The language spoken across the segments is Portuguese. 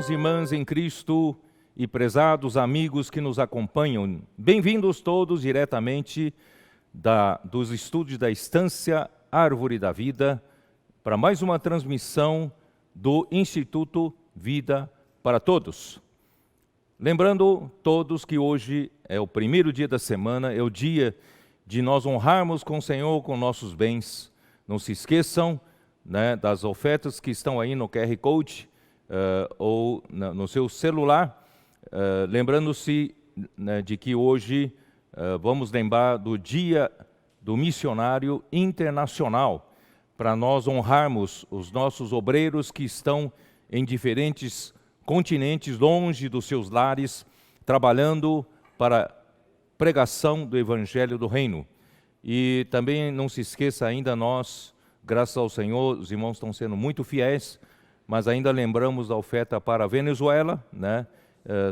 irmãos e irmãs em Cristo e prezados amigos que nos acompanham, bem-vindos todos diretamente dos estúdios da Estância Árvore da Vida para mais uma transmissão do Instituto Vida para Todos. Lembrando todos que hoje é o primeiro dia da semana, é o dia de nós honrarmos com o Senhor com nossos bens. Não se esqueçam, das ofertas que estão aí no QR Code ou no seu celular, lembrando-se de que hoje vamos lembrar do Dia do Missionário Internacional, para nós honrarmos os nossos obreiros que estão em diferentes continentes, longe dos seus lares, trabalhando para a pregação do Evangelho do Reino. E também não se esqueça ainda, nós, graças ao Senhor, os irmãos estão sendo muito fiéis, mas ainda lembramos da oferta para a Venezuela,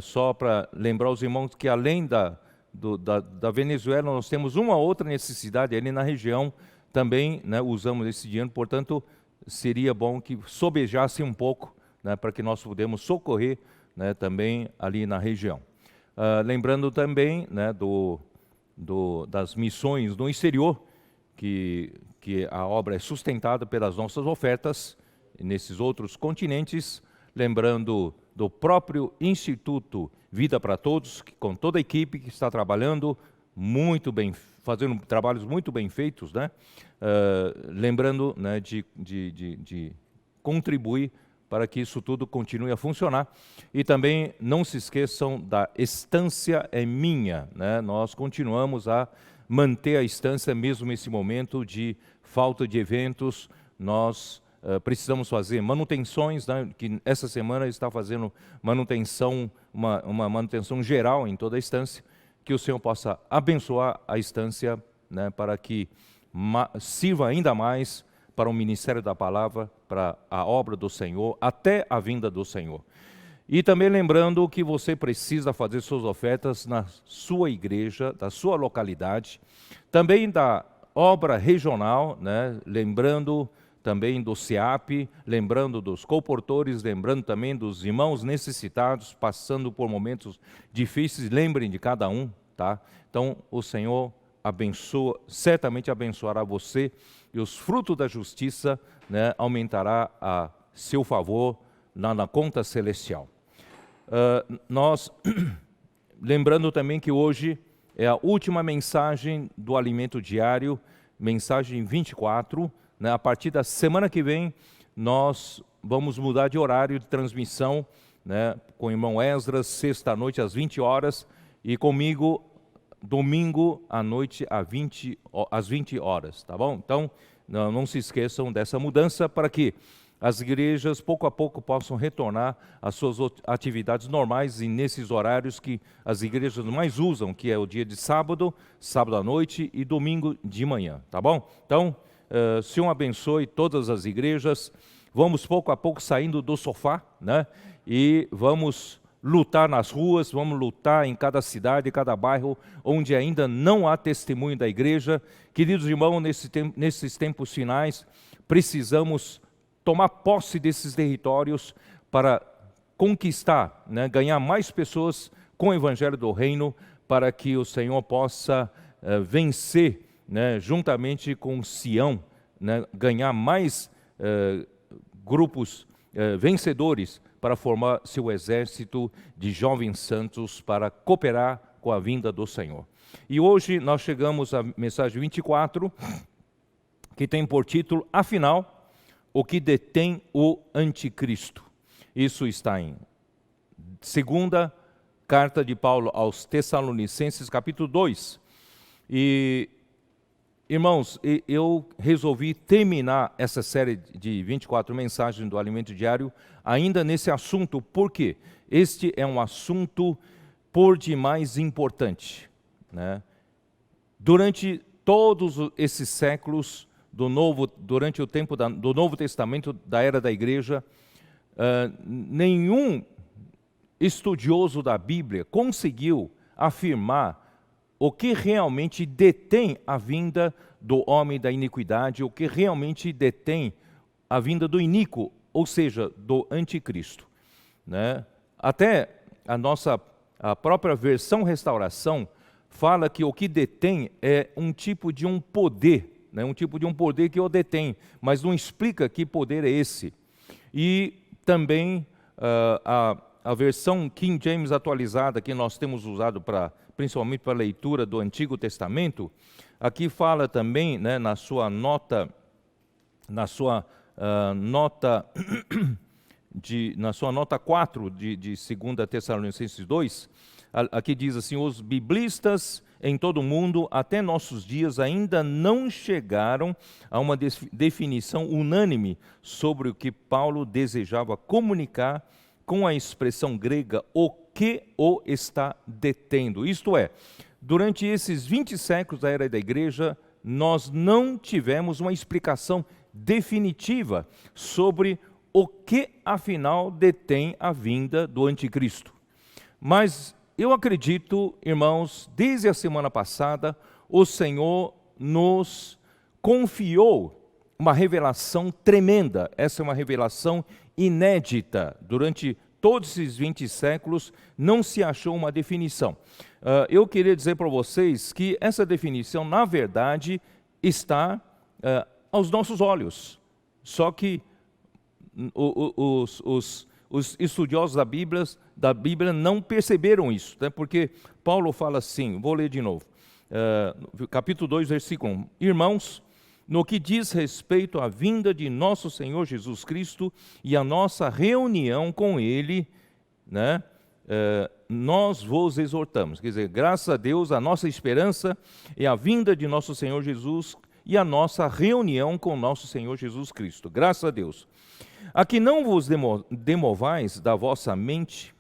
só para lembrar os irmãos que além da Venezuela, nós temos uma outra necessidade ali na região, também usamos esse dinheiro, portanto, seria bom que sobejasse um pouco, para que nós pudéssemos socorrer também ali na região. Lembrando também das missões no exterior, que a obra é sustentada pelas nossas ofertas nesses outros continentes, lembrando do próprio Instituto Vida para Todos, que, com toda a equipe que está trabalhando muito bem, fazendo trabalhos muito bem feitos, lembrando de contribuir para que isso tudo continue a funcionar. E também não se esqueçam da Estância é Minha, nós continuamos a manter a estância mesmo nesse momento de falta de eventos. Nós precisamos fazer manutenções, que essa semana está fazendo manutenção, uma manutenção geral em toda a estância, que o Senhor possa abençoar a estância, para que sirva ainda mais para o ministério da palavra, para a obra do Senhor, até a vinda do Senhor. E também lembrando que você precisa fazer suas ofertas na sua igreja, da sua localidade, também da obra regional, lembrando também do SEAP, lembrando dos comportores, lembrando também dos irmãos necessitados, passando por momentos difíceis, lembrem de cada um, tá? Então, o Senhor abençoa, certamente abençoará você, e os frutos da justiça aumentará a seu favor na conta celestial. Nós, lembrando também que hoje é a última mensagem do Alimento Diário, mensagem 24, a partir da semana que vem, nós vamos mudar de horário de transmissão, com o irmão Esdras, sexta-noite às 20 horas, e comigo, domingo à noite às 20 horas, tá bom? Então, não se esqueçam dessa mudança para que as igrejas, pouco a pouco, possam retornar às suas atividades normais e nesses horários que as igrejas mais usam, que é o dia de sábado, sábado à noite e domingo de manhã, tá bom? Então, Senhor abençoe todas as igrejas. Vamos pouco a pouco saindo do sofá, e vamos lutar nas ruas, vamos lutar em cada cidade, cada bairro, onde ainda não há testemunho da igreja. Queridos irmãos, nesses tempos finais, precisamos tomar posse desses territórios para conquistar, ganhar mais pessoas com o Evangelho do Reino, para que o Senhor possa vencer, juntamente com Sião, ganhar mais grupos vencedores para formar seu exército de jovens santos para cooperar com a vinda do Senhor. E hoje nós chegamos à mensagem 24, que tem por título, afinal, o que detém o anticristo. Isso está em segunda carta de Paulo aos Tessalonicenses, capítulo 2. E, irmãos, eu resolvi terminar essa série de 24 mensagens do Alimento Diário ainda nesse assunto, porque este é um assunto por demais importante. Durante todos esses séculos, durante o tempo do Novo Testamento, da era da igreja, nenhum estudioso da Bíblia conseguiu afirmar o que realmente detém a vinda do homem da iniquidade, o que realmente detém a vinda do iníquo, ou seja, do anticristo. né? Até a própria versão Restauração fala que o que detém é um tipo de um poder, né? Um tipo de um poder que o detém, mas não explica que poder é esse. E também a versão King James atualizada que nós temos usado principalmente para a leitura do Antigo Testamento, aqui fala também, né, na sua nota 4 de 2 Tessalonicenses 2, aqui diz assim: os biblistas em todo o mundo, até nossos dias, ainda não chegaram a uma definição unânime sobre o que Paulo desejava comunicar com a expressão grega o que o está detendo. Isto é, durante esses 20 séculos da era da igreja, nós não tivemos uma explicação definitiva sobre o que afinal detém a vinda do anticristo. Mas eu acredito, irmãos, desde a semana passada, o Senhor nos confiou uma revelação tremenda. Essa é uma revelação inédita. Durante todos esses 20 séculos não se achou uma definição. Eu queria dizer para vocês que essa definição, na verdade, está aos nossos olhos. Só que os estudiosos da Bíblia não perceberam isso, né? Porque Paulo fala assim, vou ler de novo, capítulo 2, versículo 1. Irmãos, no que diz respeito à vinda de nosso Senhor Jesus Cristo e a nossa reunião com Ele, né, nós vos exortamos. Quer dizer, graças a Deus, a nossa esperança é a vinda de nosso Senhor Jesus e a nossa reunião com nosso Senhor Jesus Cristo. Graças a Deus. A que não vos demovais da vossa mente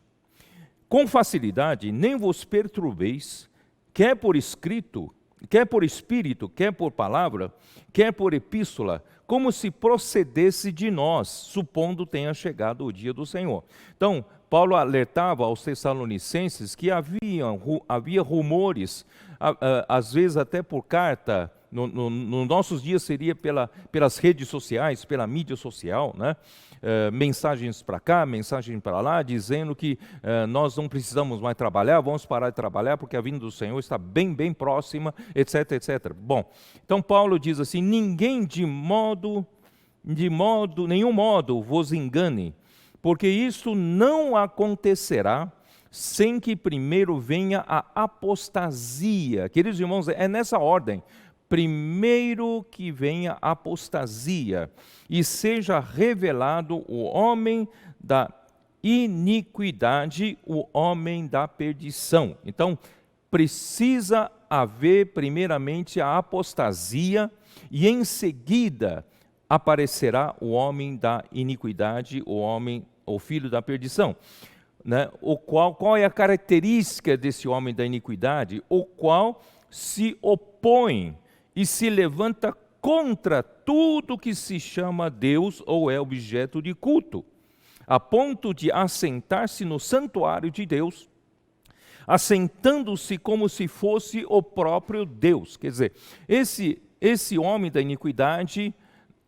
com facilidade, nem vos perturbeis, quer por escrito, quer por espírito, quer por palavra, quer por epístola, como se procedesse de nós, supondo tenha chegado o dia do Senhor. Então, Paulo alertava aos Tessalonicenses que havia rumores, às vezes até por carta, nos nossos dias seria pelas redes sociais, pela mídia social, né? Mensagens para cá, mensagens para lá, dizendo que nós não precisamos mais trabalhar, vamos parar de trabalhar porque a vinda do Senhor está bem, bem próxima, etc, etc. Bom, então Paulo diz assim: ninguém de nenhum modo vos engane, porque isso não acontecerá sem que primeiro venha a apostasia. Queridos irmãos, é nessa ordem. Primeiro que venha a apostasia e seja revelado o homem da iniquidade, o homem da perdição. Então, precisa haver primeiramente a apostasia e em seguida aparecerá o homem da iniquidade, o filho da perdição. Né? Qual é a característica desse homem da iniquidade? O qual se opõe e se levanta contra tudo que se chama Deus ou é objeto de culto, a ponto de assentar-se no santuário de Deus, assentando-se como se fosse o próprio Deus. Quer dizer, esse homem da iniquidade,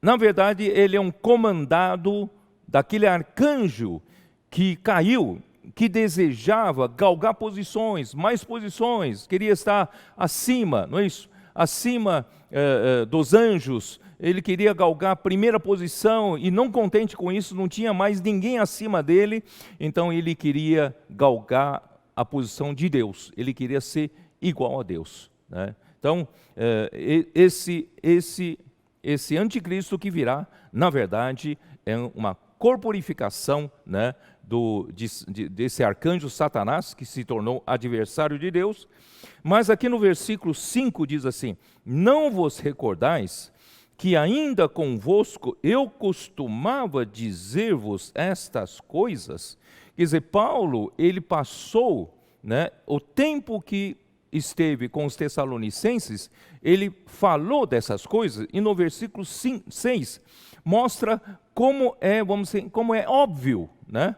na verdade, ele é um comandado daquele arcanjo que caiu, que desejava galgar posições, mais posições, queria estar acima, não é isso? Acima dos anjos, ele queria galgar a primeira posição e não contente com isso, não tinha mais ninguém acima dele, então ele queria galgar a posição de Deus, ele queria ser igual a Deus, né? Então, esse anticristo que virá, na verdade, é uma corporificação, né, desse arcanjo Satanás, que se tornou adversário de Deus. Mas aqui no versículo 5 diz assim: não vos recordais que ainda convosco eu costumava dizer-vos estas coisas? Quer dizer, Paulo, ele passou, né, o tempo que esteve com os Tessalonicenses, ele falou dessas coisas, e no versículo 6 mostra como é óbvio, né?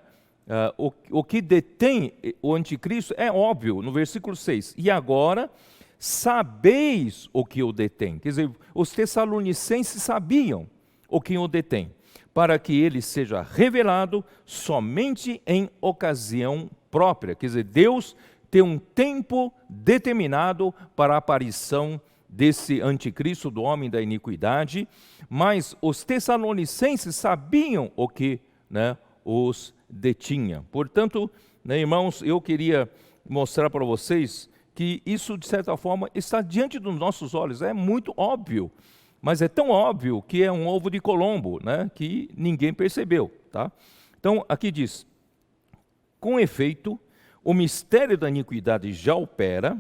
O que detém o anticristo é óbvio, no versículo 6. E agora sabeis o que o detém. Quer dizer, os Tessalonicenses sabiam o que o detém. para que ele seja revelado somente em ocasião própria. Quer dizer, Deus tem um tempo determinado para a aparição desse anticristo, do homem da iniquidade, mas os tessalonicenses sabiam o que, né, os detinha. Portanto, né, irmãos, eu queria mostrar para vocês que isso, de certa forma, está diante dos nossos olhos. É muito óbvio, mas é tão óbvio que é um ovo de Colombo, né, que ninguém percebeu. Tá? Então, aqui diz, com efeito, o mistério da iniquidade já opera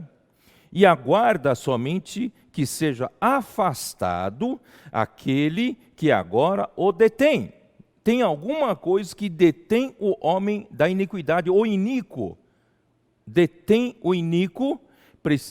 e aguarda somente que seja afastado aquele que agora o detém. Tem alguma coisa que detém o homem da iniquidade, o iníquo. Detém o iníquo,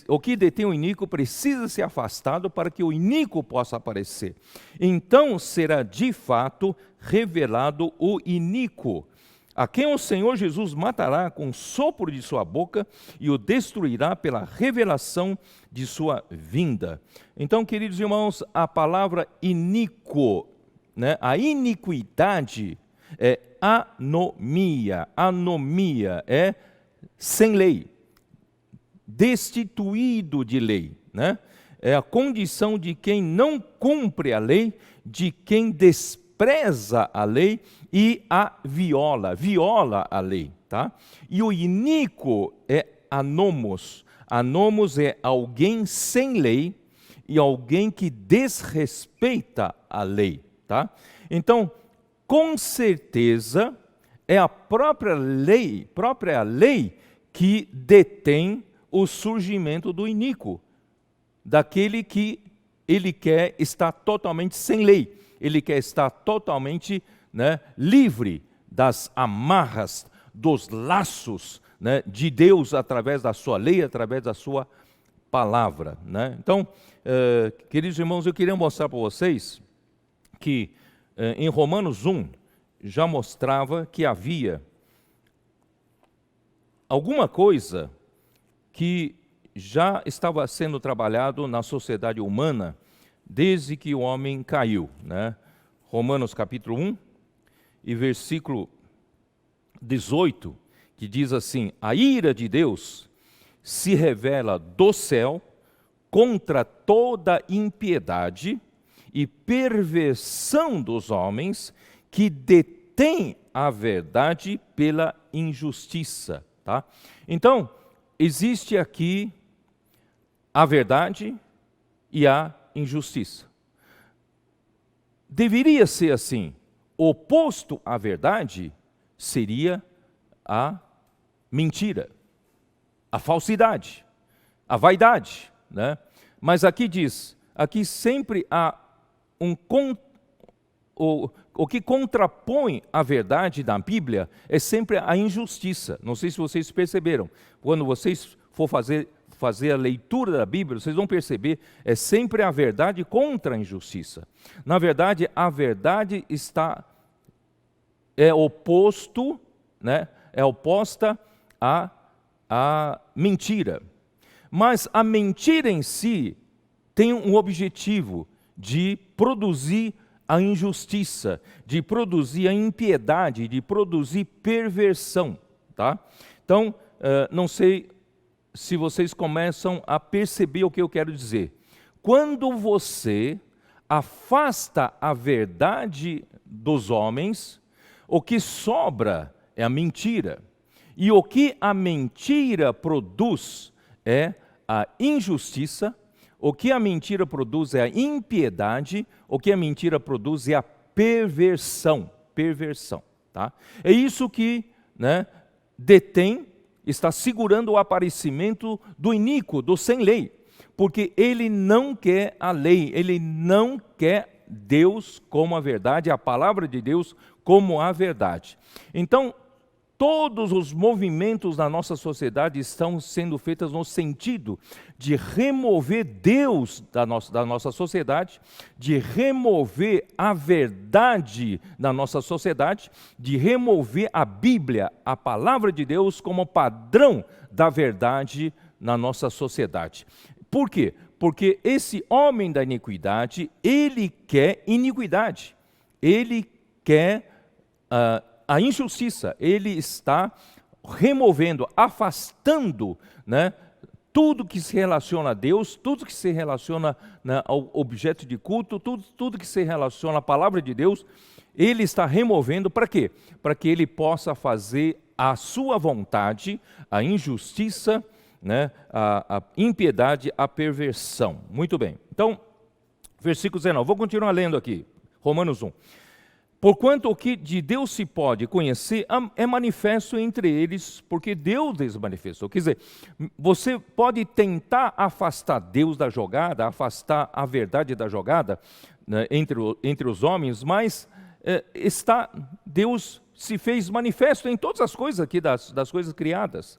o que detém o iníquo precisa ser afastado para que o iníquo possa aparecer. Então será de fato revelado o iníquo, a quem o Senhor Jesus matará com o sopro de sua boca e o destruirá pela revelação de sua vinda. Então, queridos irmãos, a palavra iníquo, né, a iniquidade é anomia. Anomia é sem lei, destituído de lei, né? É a condição de quem não cumpre a lei, de quem despreza a lei e a viola a lei, tá? E o iníquo é anomos. Anomos é alguém sem lei e alguém que desrespeita a lei, tá? Então, com certeza, é a própria lei que detém o surgimento do iníquo, daquele que ele quer estar totalmente sem lei, ele quer estar totalmente, né, livre das amarras, dos laços, né, de Deus através da sua lei, através da sua palavra. Né? Então, queridos irmãos, eu queria mostrar para vocês que em Romanos 1 já mostrava que havia alguma coisa que já estava sendo trabalhado na sociedade humana desde que o homem caiu. Né? Romanos capítulo 1 e versículo 18, que diz assim: a ira de Deus se revela do céu contra toda impiedade e perversão dos homens que detêm a verdade pela injustiça. Tá? Então, existe aqui a verdade e a injustiça. Deveria ser assim. Oposto à verdade seria a mentira, a falsidade, a vaidade. Né? Mas aqui diz, aqui sempre há o que contrapõe a verdade da Bíblia é sempre a injustiça. Não sei se vocês perceberam. Quando vocês for fazer a leitura da Bíblia, vocês vão perceber, é sempre a verdade contra a injustiça. Na verdade, a verdade é oposto, né? É oposta à mentira. Mas a mentira em si tem um objetivo de produzir a injustiça, de produzir a impiedade, de produzir perversão. Tá? Então, não sei se vocês começam a perceber o que eu quero dizer. Quando você afasta a verdade dos homens, o que sobra é a mentira. E o que a mentira produz é a injustiça, o que a mentira produz é a impiedade, o que a mentira produz é a perversão. Perversão. Tá? É isso que, né, detém, está segurando o aparecimento do iníquo, do sem lei. Porque ele não quer a lei, ele não quer Deus como a verdade, a palavra de Deus como a verdade. Então, todos os movimentos da nossa sociedade estão sendo feitos no sentido de remover Deus da nossa sociedade, de remover a verdade da nossa sociedade, de remover a Bíblia, a palavra de Deus, como padrão da verdade na nossa sociedade. Por quê? Porque esse homem da iniquidade, ele quer iniquidade. Ele quer a injustiça, ele está removendo, afastando, né, tudo que se relaciona a Deus, tudo que se relaciona, né, ao objeto de culto, tudo que se relaciona à palavra de Deus, ele está removendo para quê? Para que ele possa fazer a sua vontade, a injustiça, né, a impiedade, a perversão. Muito bem. Então, versículo 19, vou continuar lendo aqui, Romanos 1. Porquanto o que de Deus se pode conhecer é manifesto entre eles, porque Deus lhes manifestou. Quer dizer, você pode tentar afastar Deus da jogada, afastar a verdade da jogada, né, entre os homens, mas Deus se fez manifesto em todas as coisas aqui, das coisas criadas.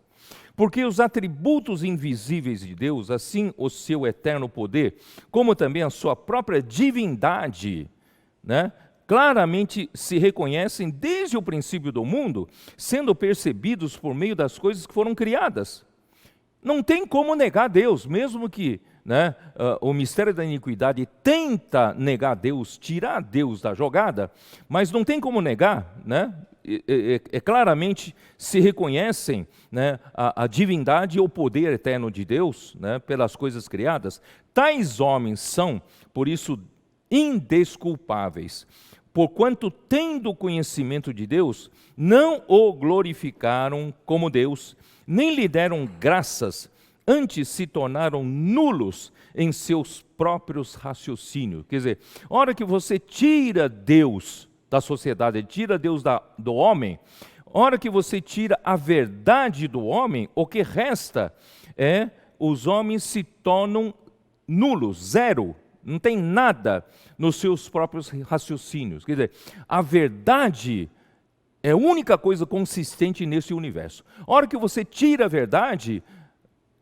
Porque os atributos invisíveis de Deus, assim o seu eterno poder, como também a sua própria divindade, né, claramente se reconhecem desde o princípio do mundo, sendo percebidos por meio das coisas que foram criadas. Não tem como negar Deus, mesmo que, né, o mistério da iniquidade tenta negar Deus, tirar Deus da jogada, mas não tem como negar, né? Claramente se reconhecem, né, a divindade e o poder eterno de Deus, né, pelas coisas criadas. Tais homens são, por isso, indesculpáveis, porquanto, tendo conhecimento de Deus, não o glorificaram como Deus, nem lhe deram graças, antes se tornaram nulos em seus próprios raciocínios. Quer dizer, a hora que você tira Deus da sociedade, tira Deus do homem, a hora que você tira a verdade do homem, o que resta é, os homens se tornam nulos, zero, não tem nada nos seus próprios raciocínios. Quer dizer, a verdade é a única coisa consistente nesse universo. A hora que você tira a verdade,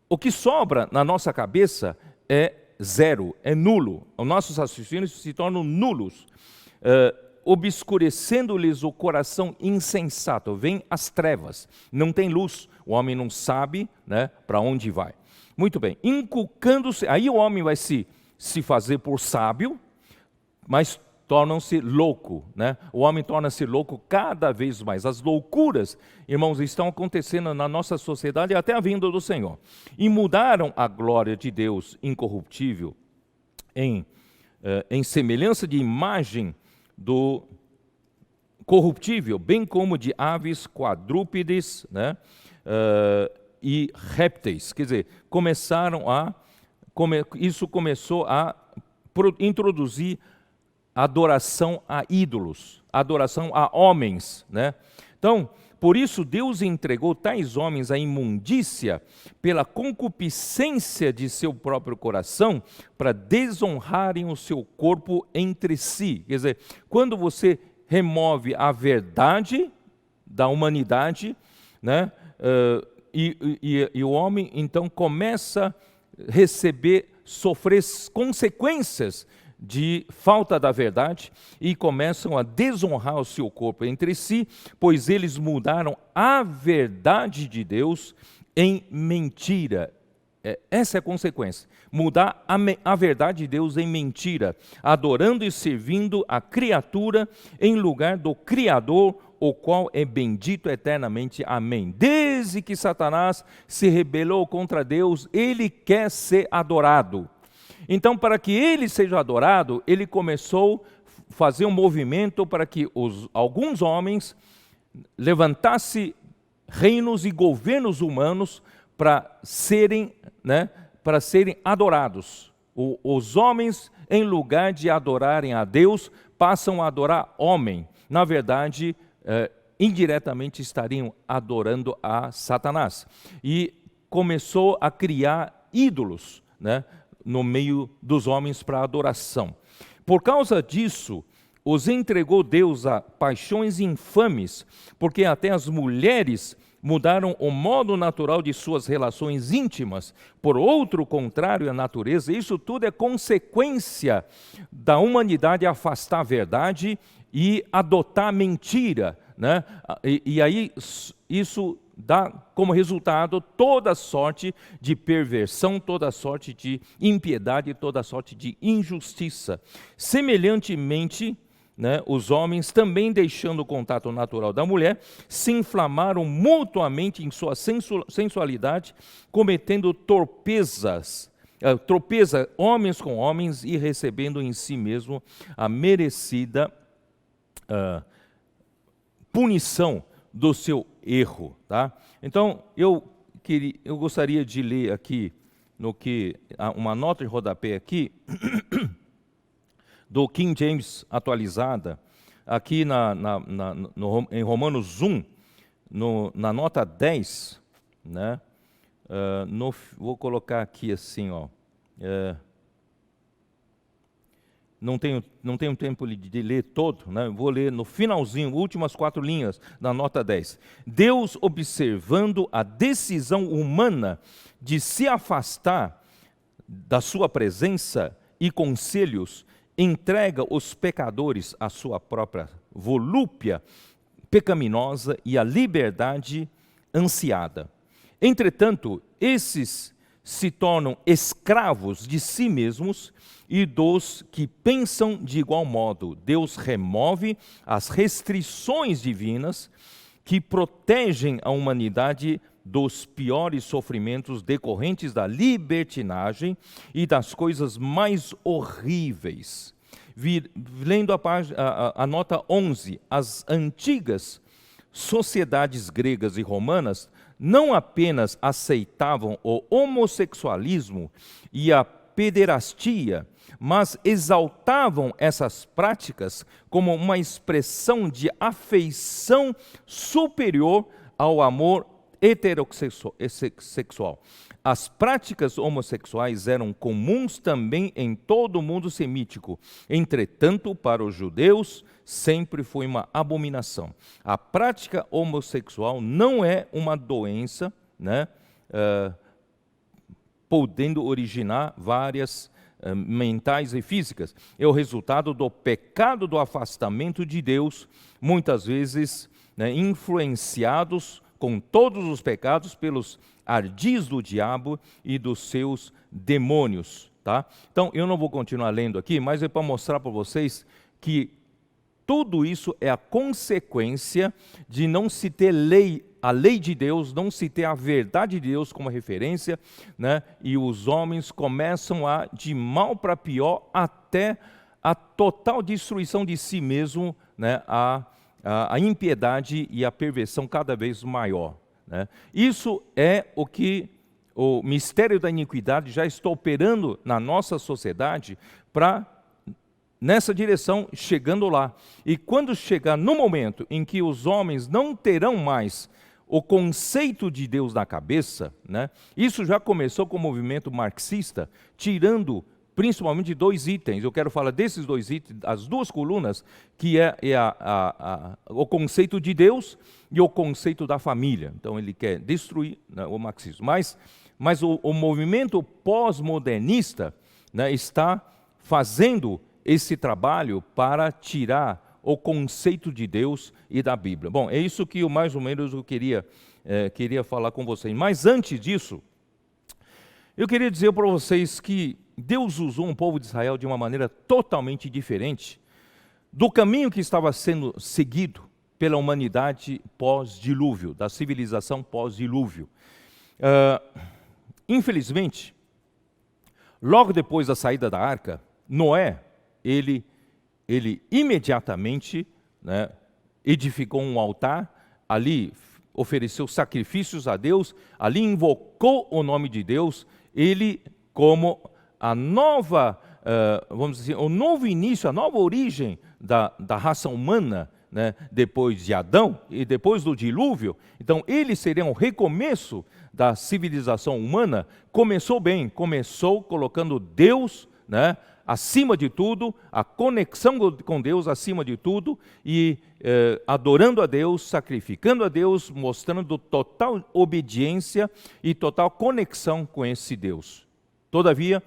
o que sobra na nossa cabeça é zero, é nulo. Os nossos raciocínios se tornam nulos, obscurecendo-lhes o coração insensato. Vem as trevas, não tem luz, o homem não sabe, né, para onde vai. Muito bem, inculcando-se, aí o homem vai se fazer por sábio, mas tornam-se louco, né? O homem torna-se louco cada vez mais. As loucuras, irmãos, estão acontecendo na nossa sociedade até a vinda do Senhor. E mudaram a glória de Deus incorruptível em semelhança de imagem do corruptível, bem como de aves, quadrúpedes, né, e répteis. Quer dizer, isso começou a introduzir adoração a ídolos, adoração a homens, né? Então, por isso Deus entregou tais homens à imundícia pela concupiscência de seu próprio coração, para desonrarem o seu corpo entre si. Quer dizer, quando você remove a verdade da humanidade, né, e o homem então começa a sofrer consequências de falta da verdade e começam a desonrar o seu corpo entre si, pois eles mudaram a verdade de Deus em mentira. Essa é a consequência, mudar a verdade de Deus em mentira, adorando e servindo a criatura em lugar do Criador, o qual é bendito eternamente. Amém. Desde que Satanás se rebelou contra Deus, ele quer ser adorado. Então, para que ele seja adorado, ele começou a fazer um movimento para que alguns homens levantassem reinos e governos humanos para serem adorados. Os homens, em lugar de adorarem a Deus, passam a adorar homem. Na verdade, indiretamente estariam adorando a Satanás. E começou a criar ídolos, né, no meio dos homens para adoração. Por causa disso, os entregou Deus a paixões infames, porque até as mulheres mudaram o modo natural de suas relações íntimas por outro contrário à natureza. Isso tudo é consequência da humanidade afastar a verdade e adotar a mentira, né? E aí isso dá como resultado toda sorte de perversão, toda sorte de impiedade, toda sorte de injustiça. Semelhantemente, né, os homens, também deixando o contato natural da mulher, se inflamaram mutuamente em sua sensualidade, cometendo tropeza, homens com homens, e recebendo em si mesmo a merecida punição do seu erro. Tá? Então, eu gostaria de ler aqui, uma nota de rodapé aqui, do King James atualizada, aqui em Romanos 1, na nota 10, né? Vou colocar aqui assim, ó. Não tenho tempo de ler todo, né? Vou ler no finalzinho, últimas 4 linhas da nota 10. Deus, observando a decisão humana de se afastar da sua presença e conselhos, entrega os pecadores à sua própria volúpia pecaminosa e à liberdade ansiada. Entretanto, esses se tornam escravos de si mesmos e dos que pensam de igual modo. Deus remove as restrições divinas que protegem a humanidade dos piores sofrimentos decorrentes da libertinagem e das coisas mais horríveis. Lendo a nota 11, as antigas sociedades gregas e romanas não apenas aceitavam o homossexualismo e a pederastia, mas exaltavam essas práticas como uma expressão de afeição superior ao amor heterossexual. As práticas homossexuais eram comuns também em todo o mundo semítico. Entretanto, para os judeus, sempre foi uma abominação. A prática homossexual não é uma doença, né, podendo originar várias mentais e físicas. É o resultado do pecado do afastamento de Deus, muitas vezes, né, influenciados com todos os pecados pelos ardis do diabo e dos seus demônios. Tá? Então, eu não vou continuar lendo aqui, mas é para mostrar para vocês que tudo isso é a consequência de não se ter a lei de Deus, não se ter a verdade de Deus como referência, né? E os homens começam de mal para pior, até a total destruição de si mesmo, né? A impiedade e a perversão cada vez maior. Né? Isso é o que o mistério da iniquidade já está operando na nossa sociedade nessa direção, chegando lá. E quando chegar no momento em que os homens não terão mais o conceito de Deus na cabeça, né? Isso já começou com o movimento marxista, tirando principalmente 2 itens. Eu quero falar desses 2 itens, as 2 colunas, que é o conceito de Deus e o conceito da família. Então ele quer destruir, né, o marxismo. Mas o movimento pós-modernista, né, está fazendo esse trabalho para tirar o conceito de Deus e da Bíblia. Bom, é isso que mais ou menos eu queria falar com vocês. Mas antes disso, eu queria dizer para vocês que Deus usou um povo de Israel de uma maneira totalmente diferente do caminho que estava sendo seguido pela humanidade pós-dilúvio, da civilização pós-dilúvio. Infelizmente, logo depois da saída da arca, Noé, ele imediatamente, né, edificou um altar, ali ofereceu sacrifícios a Deus, ali invocou o nome de Deus, ele como a nova, vamos dizer, o novo início, a nova origem da raça humana, né, depois de Adão e depois do dilúvio. Então ele seria um recomeço da civilização humana. Começou bem, começou colocando Deus, né, acima de tudo, a conexão com Deus acima de tudo, e adorando a Deus, sacrificando a Deus, mostrando total obediência e total conexão com esse Deus. Todavia,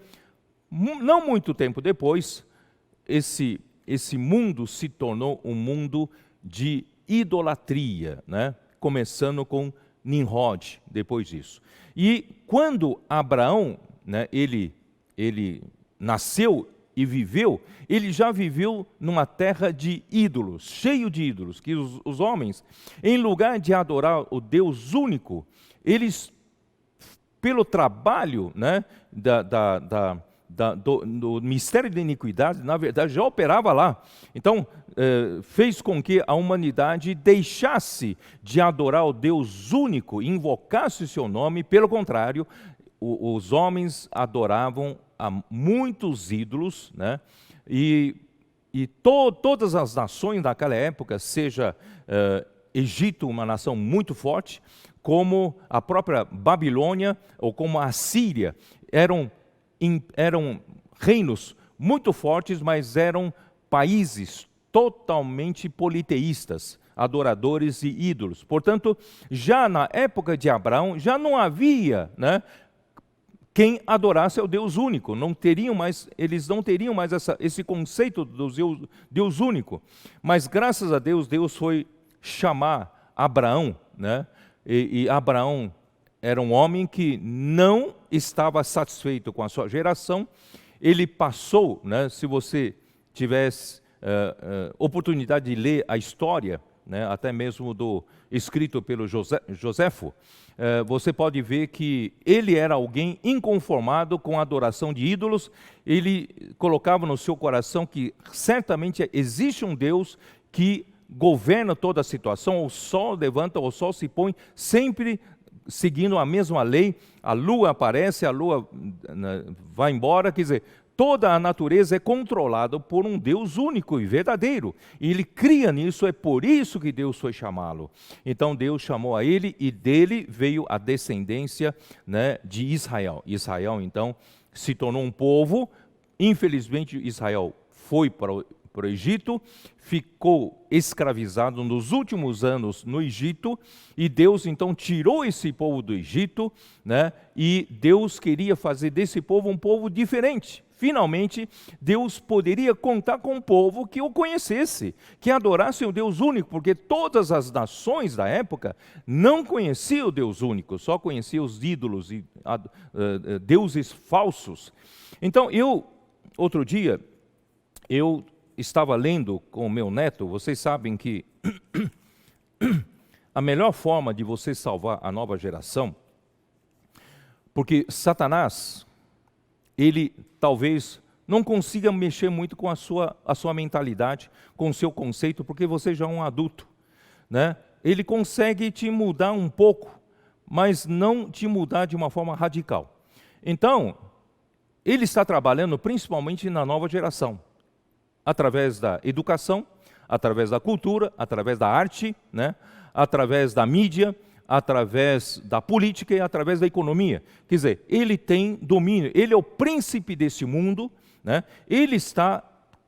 não muito tempo depois, esse mundo se tornou um mundo de idolatria, né? Começando com Nimrod, depois disso. E quando Abraão, né, ele nasceu e viveu, ele já viveu numa terra de ídolos, cheio de ídolos, que os homens, em lugar de adorar o Deus único, eles, pelo trabalho, né, do mistério da iniquidade, na verdade, já operava lá. Então, fez com que a humanidade deixasse de adorar o Deus único, invocasse o seu nome. Pelo contrário, os homens adoravam a muitos ídolos, né? E todas as nações daquela época, seja Egito, uma nação muito forte, como a própria Babilônia ou como a Síria, eram reinos muito fortes, mas eram países totalmente politeístas, adoradores de ídolos. Portanto, já na época de Abraão, já não havia, né, quem adorasse ao Deus único. Eles não teriam mais esse conceito do Deus único. Mas graças a Deus, Deus foi chamar Abraão, né? E Abraão era um homem que não estava satisfeito com a sua geração. Ele passou, né, se você tivesse oportunidade de ler a história, né, até mesmo escrito pelo Joséfo, você pode ver que ele era alguém inconformado com a adoração de ídolos. Ele colocava no seu coração que certamente existe um Deus que governa toda a situação. O sol levanta, o sol se põe, sempre seguindo a mesma lei. A lua aparece, a lua vai embora, quer dizer, toda a natureza é controlada por um Deus único e verdadeiro. E ele cria nisso, é por isso que Deus foi chamá-lo. Então Deus chamou a ele e dele veio a descendência, né, de Israel. Israel, então, se tornou um povo. Infelizmente, Israel foi para o Egito, ficou escravizado nos últimos anos no Egito, e Deus então tirou esse povo do Egito, né, e Deus queria fazer desse povo um povo diferente. Finalmente, Deus poderia contar com um povo que o conhecesse, que adorasse o Deus único, porque todas as nações da época não conheciam o Deus único, só conheciam os ídolos e deuses falsos. Então, outro dia, eu estava lendo com o meu neto. Vocês sabem que a melhor forma de você salvar a nova geração, porque Satanás, ele talvez não consiga mexer muito com a sua mentalidade, com o seu conceito, porque você já é um adulto, né? Ele consegue te mudar um pouco, mas não te mudar de uma forma radical. Então, ele está trabalhando principalmente na nova geração, através da educação, através da cultura, através da arte, né? Através da mídia, através da política e através da economia. Quer dizer, ele tem domínio, ele é o príncipe desse mundo, né? Ele está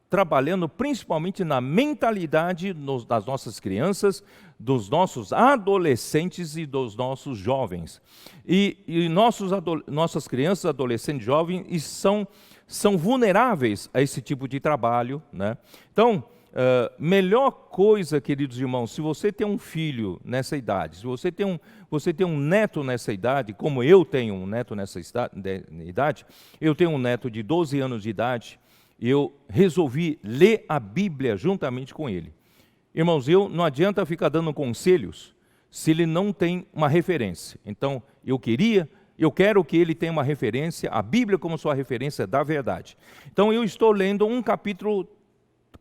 trabalhando principalmente na mentalidade das nossas crianças, dos nossos adolescentes e dos nossos jovens. E nossas crianças, adolescentes, jovens são vulneráveis a esse tipo de trabalho, né? Então, melhor coisa, queridos irmãos, se você tem um filho nessa idade, se você tem um neto nessa idade, como eu tenho um neto nessa idade, eu tenho um neto de 12 anos de idade, eu resolvi ler a Bíblia juntamente com ele. Irmãos, não adianta ficar dando conselhos se ele não tem uma referência. Então, eu quero que ele tenha uma referência, a Bíblia como sua referência da verdade. Então, eu estou lendo um capítulo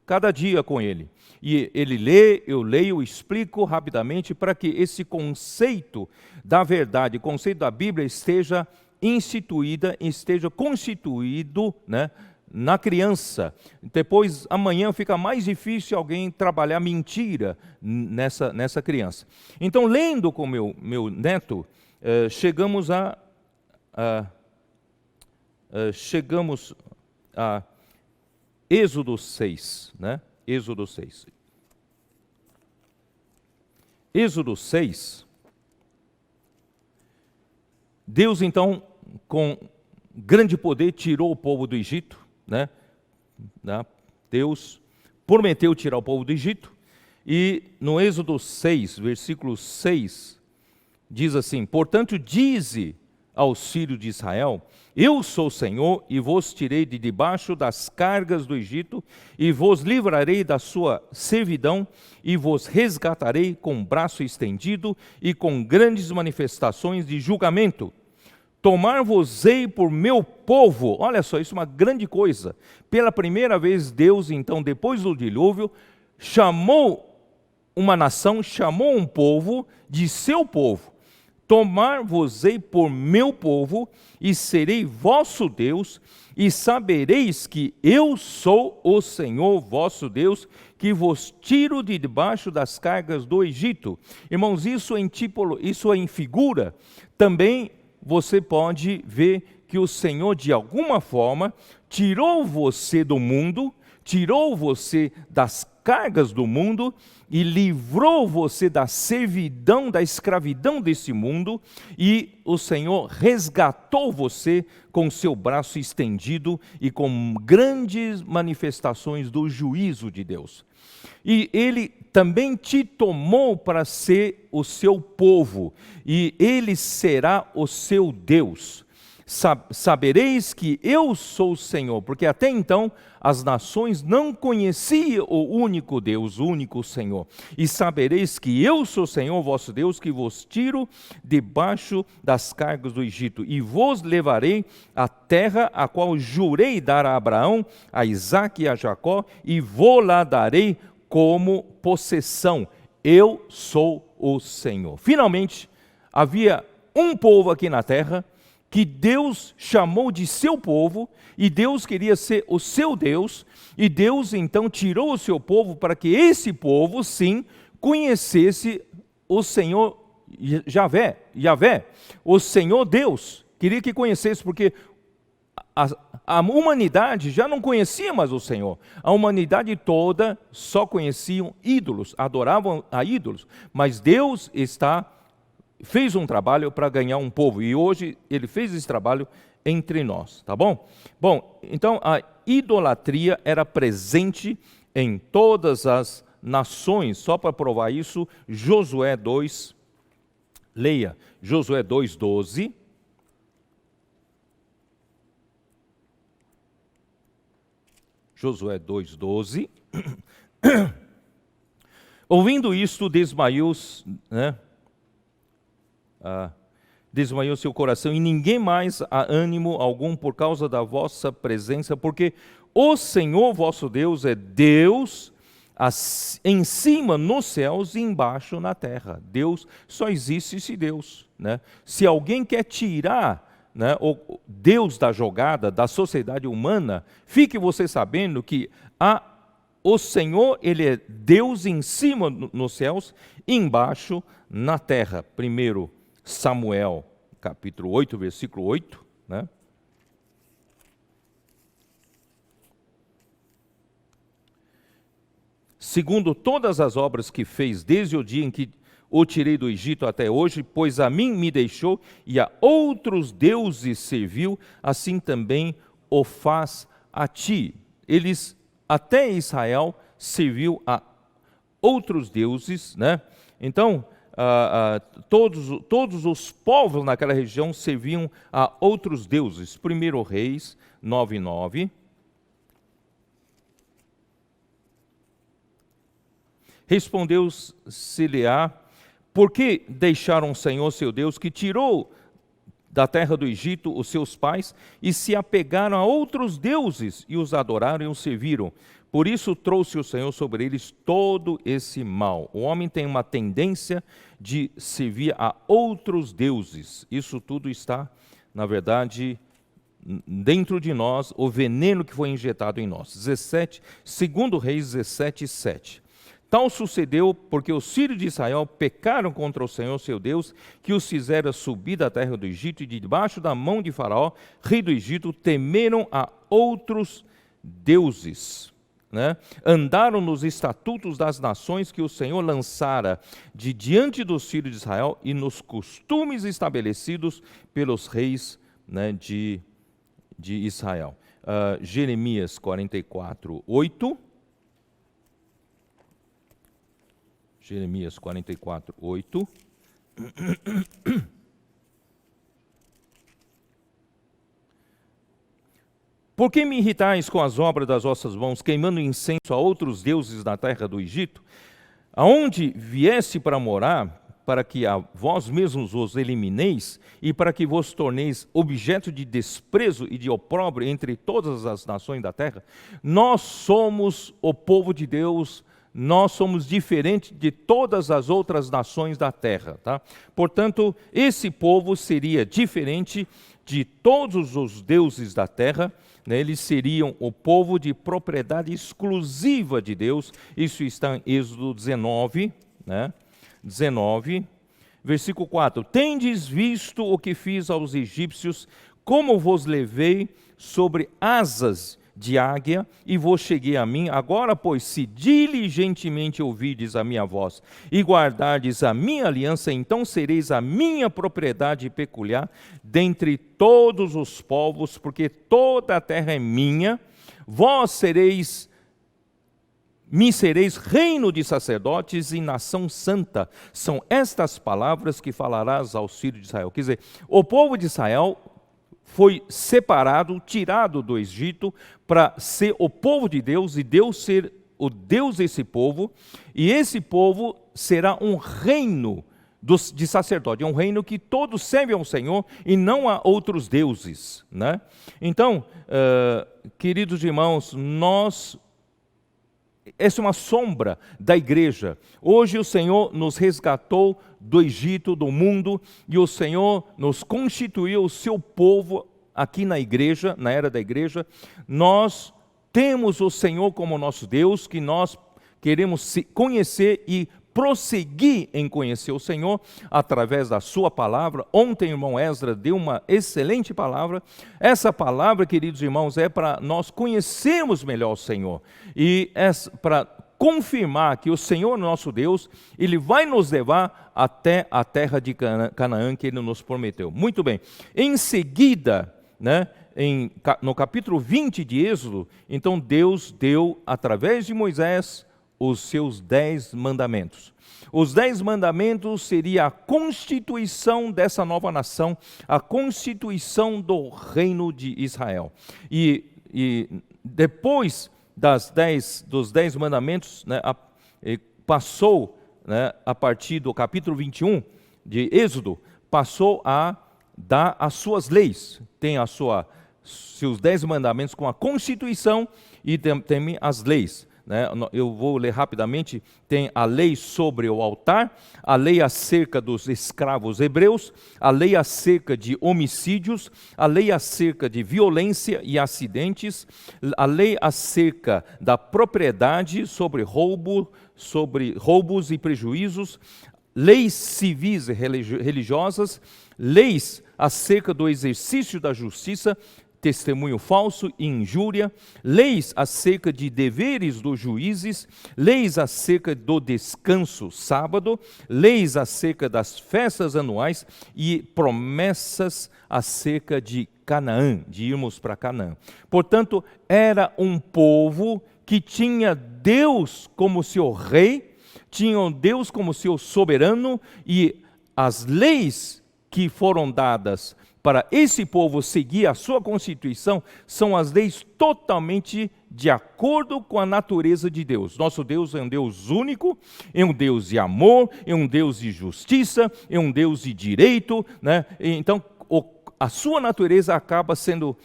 cada dia com ele. E ele lê, eu leio, explico rapidamente para que esse conceito da verdade, conceito da Bíblia esteja constituído, né, na criança. Depois, amanhã fica mais difícil alguém trabalhar mentira nessa criança. Então, lendo com meu neto, chegamos a Êxodo 6, né? Êxodo 6. Êxodo 6, Deus então, com grande poder, tirou o povo do Egito, né? Deus prometeu tirar o povo do Egito, e no Êxodo 6, versículo 6, diz assim: portanto, dize aos filhos de Israel: eu sou o Senhor, e vos tirei de debaixo das cargas do Egito, e vos livrarei da sua servidão, e vos resgatarei com braço estendido e com grandes manifestações de julgamento. Tomar-vos-ei por meu povo. Olha só, isso é uma grande coisa. Pela primeira vez, Deus, então, depois do dilúvio, chamou uma nação, chamou um povo de seu povo. Tomar-vos-ei por meu povo, e serei vosso Deus, e sabereis que eu sou o Senhor vosso Deus, que vos tiro de debaixo das cargas do Egito. Irmãos, isso em figura, também você pode ver que o Senhor, de alguma forma, tirou você do mundo, tirou você das cargas do mundo e livrou você da servidão, da escravidão desse mundo, e o Senhor resgatou você com seu braço estendido e com grandes manifestações do juízo de Deus. E Ele também te tomou para ser o seu povo, e Ele será o seu Deus. Sabereis que eu sou o Senhor, porque até então as nações não conheciam o único Deus, o único Senhor. E sabereis que eu sou o Senhor vosso Deus, que vos tiro debaixo das cargas do Egito, e vos levarei à terra a qual jurei dar a Abraão, a Isaque e a Jacó, e vou-la darei como possessão. Eu sou o Senhor. Finalmente, havia um povo aqui na terra que Deus chamou de seu povo, e Deus queria ser o seu Deus, e Deus então tirou o seu povo para que esse povo, sim, conhecesse o Senhor Yahvé, o Senhor Deus. Queria que conhecesse, porque a humanidade já não conhecia mais o Senhor. A humanidade toda só conheciam ídolos, adoravam a ídolos, mas Deus fez um trabalho para ganhar um povo, e hoje Ele fez esse trabalho entre nós, tá bom? Bom, então a idolatria era presente em todas as nações. Só para provar isso, Josué 2, leia, Josué 2:12. Josué 2:12. Ouvindo isto, desmaiou, né? Desmaiou seu coração, e ninguém mais há ânimo algum por causa da vossa presença, porque o Senhor vosso Deus é Deus em cima nos céus e embaixo na terra. Deus, só existe esse Deus, né? Se alguém quer tirar, né, o Deus da jogada, da sociedade humana, fique você sabendo que o Senhor, Ele é Deus em cima nos céus e embaixo na terra. Primeiro Samuel, capítulo 8, versículo 8, né? Segundo todas as obras que fez desde o dia em que o tirei do Egito até hoje, pois a mim me deixou e a outros deuses serviu, assim também o faz a ti. Até Israel serviu a outros deuses, né? Então, todos os povos naquela região serviam a outros deuses. 1 Reis 9:9. Respondeu Sileá: por que deixaram o Senhor seu Deus, que tirou da terra do Egito os seus pais, e se apegaram a outros deuses, e os adoraram e os serviram? Por isso trouxe o Senhor sobre eles todo esse mal. O homem tem uma tendência de servir a outros deuses. Isso tudo está, na verdade, dentro de nós, o veneno que foi injetado em nós. 2 Reis 17:7. Tal sucedeu porque os filhos de Israel pecaram contra o Senhor seu Deus, que os fizera subir da terra do Egito, e debaixo da mão de Faraó, rei do Egito, temeram a outros deuses. Né? Andaram nos estatutos das nações que o Senhor lançara de diante dos filhos de Israel, e nos costumes estabelecidos pelos reis, né, de Israel. Jeremias 44:8. Jeremias 44:8. Por que me irritais com as obras das vossas mãos, queimando incenso a outros deuses na terra do Egito? Aonde viesse para morar, para que a vós mesmos os elimineis, e para que vos torneis objeto de desprezo e de opróbrio entre todas as nações da terra? Nós somos o povo de Deus, nós somos diferentes de todas as outras nações da terra, tá? Portanto, esse povo seria diferente de todos os deuses da terra, né? Eles seriam o povo de propriedade exclusiva de Deus. Isso está em Êxodo 19, né? 19, versículo 4. Tendes visto o que fiz aos egípcios, como vos levei sobre asas de águia e vos cheguei a mim. Agora, pois, se diligentemente ouvides a minha voz e guardardes a minha aliança, então sereis a minha propriedade peculiar dentre todos os povos, porque toda a terra é minha. Vós me sereis reino de sacerdotes e nação santa. São estas palavras que falarás aos filhos de Israel. Quer dizer, o povo de Israel foi separado, tirado do Egito para ser o povo de Deus e Deus ser o Deus desse povo, e esse povo será um reino de sacerdote, um reino que todos servem ao Senhor e não a outros deuses, né? Então, queridos irmãos, essa é uma sombra da igreja. Hoje o Senhor nos resgatou do Egito, do mundo, e o Senhor nos constituiu o seu povo aqui na igreja, na era da igreja. Nós temos o Senhor como nosso Deus, que nós queremos conhecer e prosseguir em conhecer o Senhor através da sua palavra. Ontem o irmão Esdra deu uma excelente palavra. Essa palavra, queridos irmãos, é para nós conhecermos melhor o Senhor e para confirmar que o Senhor, nosso Deus, Ele vai nos levar até a terra de Canaã que Ele nos prometeu. Muito bem. Em seguida, né, no capítulo 20 de Êxodo, então Deus deu, através de Moisés, os seus 10 mandamentos. Os 10 mandamentos seria a constituição dessa nova nação, a constituição do reino de Israel. E depois dos 10 mandamentos, né, passou, né, a partir do capítulo 21 de Êxodo, passou a dar as suas leis. Tem seus 10 mandamentos com a constituição e também as leis. Eu vou ler rapidamente. Tem a lei sobre o altar, a lei acerca dos escravos hebreus, a lei acerca de homicídios, a lei acerca de violência e acidentes, a lei acerca da propriedade, sobre roubos e prejuízos, leis civis e religiosas, leis acerca do exercício da justiça, testemunho falso e injúria, leis acerca de deveres dos juízes, leis acerca do descanso sábado, leis acerca das festas anuais e promessas acerca de Canaã, de irmos para Canaã. Portanto, era um povo que tinha Deus como seu rei, tinha Deus como seu soberano, e as leis que foram dadas para esse povo seguir a sua constituição são as leis totalmente de acordo com a natureza de Deus. Nosso Deus é um Deus único, é um Deus de amor, é um Deus de justiça, é um Deus de direito, né? Então, a sua natureza acaba sendo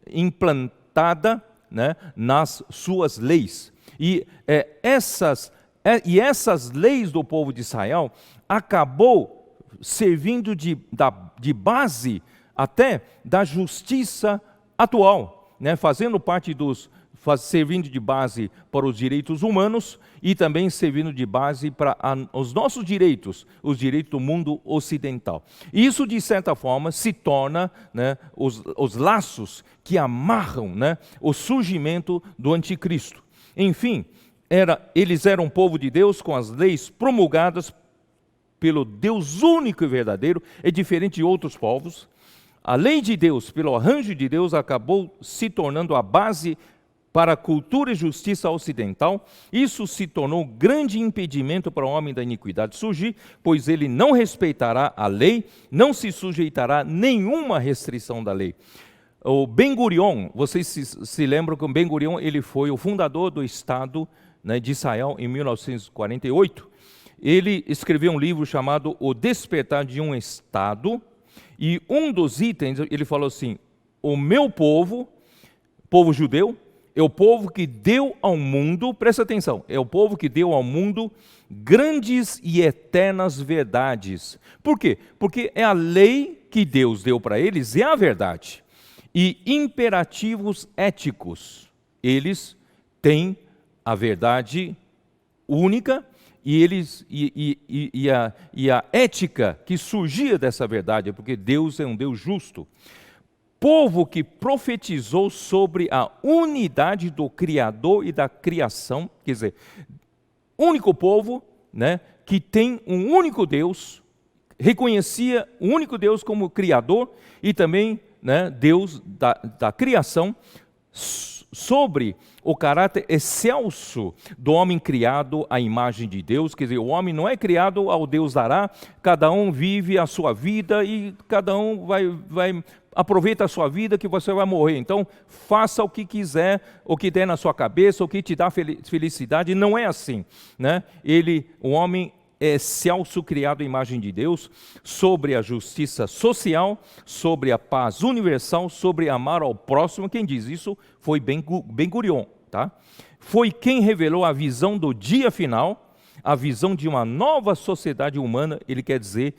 implantada, né, nas suas leis. E essas leis do povo de Israel acabou servindo de base até da justiça atual, né? Fazendo parte servindo de base para os direitos humanos e também servindo de base para os nossos direitos, os direitos do mundo ocidental. Isso, de certa forma, se torna, né, os laços que amarram, né, o surgimento do anticristo. Enfim, eles eram um povo de Deus com as leis promulgadas pelo Deus único e verdadeiro, é diferente de outros povos. A lei de Deus, pelo arranjo de Deus, acabou se tornando a base para a cultura e justiça ocidental. Isso se tornou um grande impedimento para o homem da iniquidade surgir, pois ele não respeitará a lei, não se sujeitará a nenhuma restrição da lei. O Ben-Gurion, vocês se lembram que o Ben-Gurion ele foi o fundador do Estado, né, de Israel em 1948. Ele escreveu um livro chamado O Despertar de um Estado, e um dos itens, ele falou assim: o meu povo, povo judeu, é o povo que deu ao mundo, presta atenção, é o povo que deu ao mundo grandes e eternas verdades. Por quê? Porque é a lei que Deus deu para eles, é a verdade. E imperativos éticos, eles têm a verdade única, e a ética que surgia dessa verdade, porque Deus é um Deus justo. Povo que profetizou sobre a unidade do Criador e da criação, quer dizer, único povo, né, que tem um único Deus, reconhecia o único Deus como Criador e também, né, Deus da criação, sobre o caráter excelso do homem criado à imagem de Deus. Quer dizer, o homem não é criado ao Deus dará, cada um vive a sua vida e cada um aproveita a sua vida, que você vai morrer. Então, faça o que quiser, o que der na sua cabeça, o que te dá felicidade. Não é assim, né? O homem é excelso, criado à imagem de Deus, sobre a justiça social, sobre a paz universal, sobre amar ao próximo. Quem diz isso foi Ben-Gurion, tá? Foi quem revelou a visão do dia final, a visão de uma nova sociedade humana, ele quer dizer,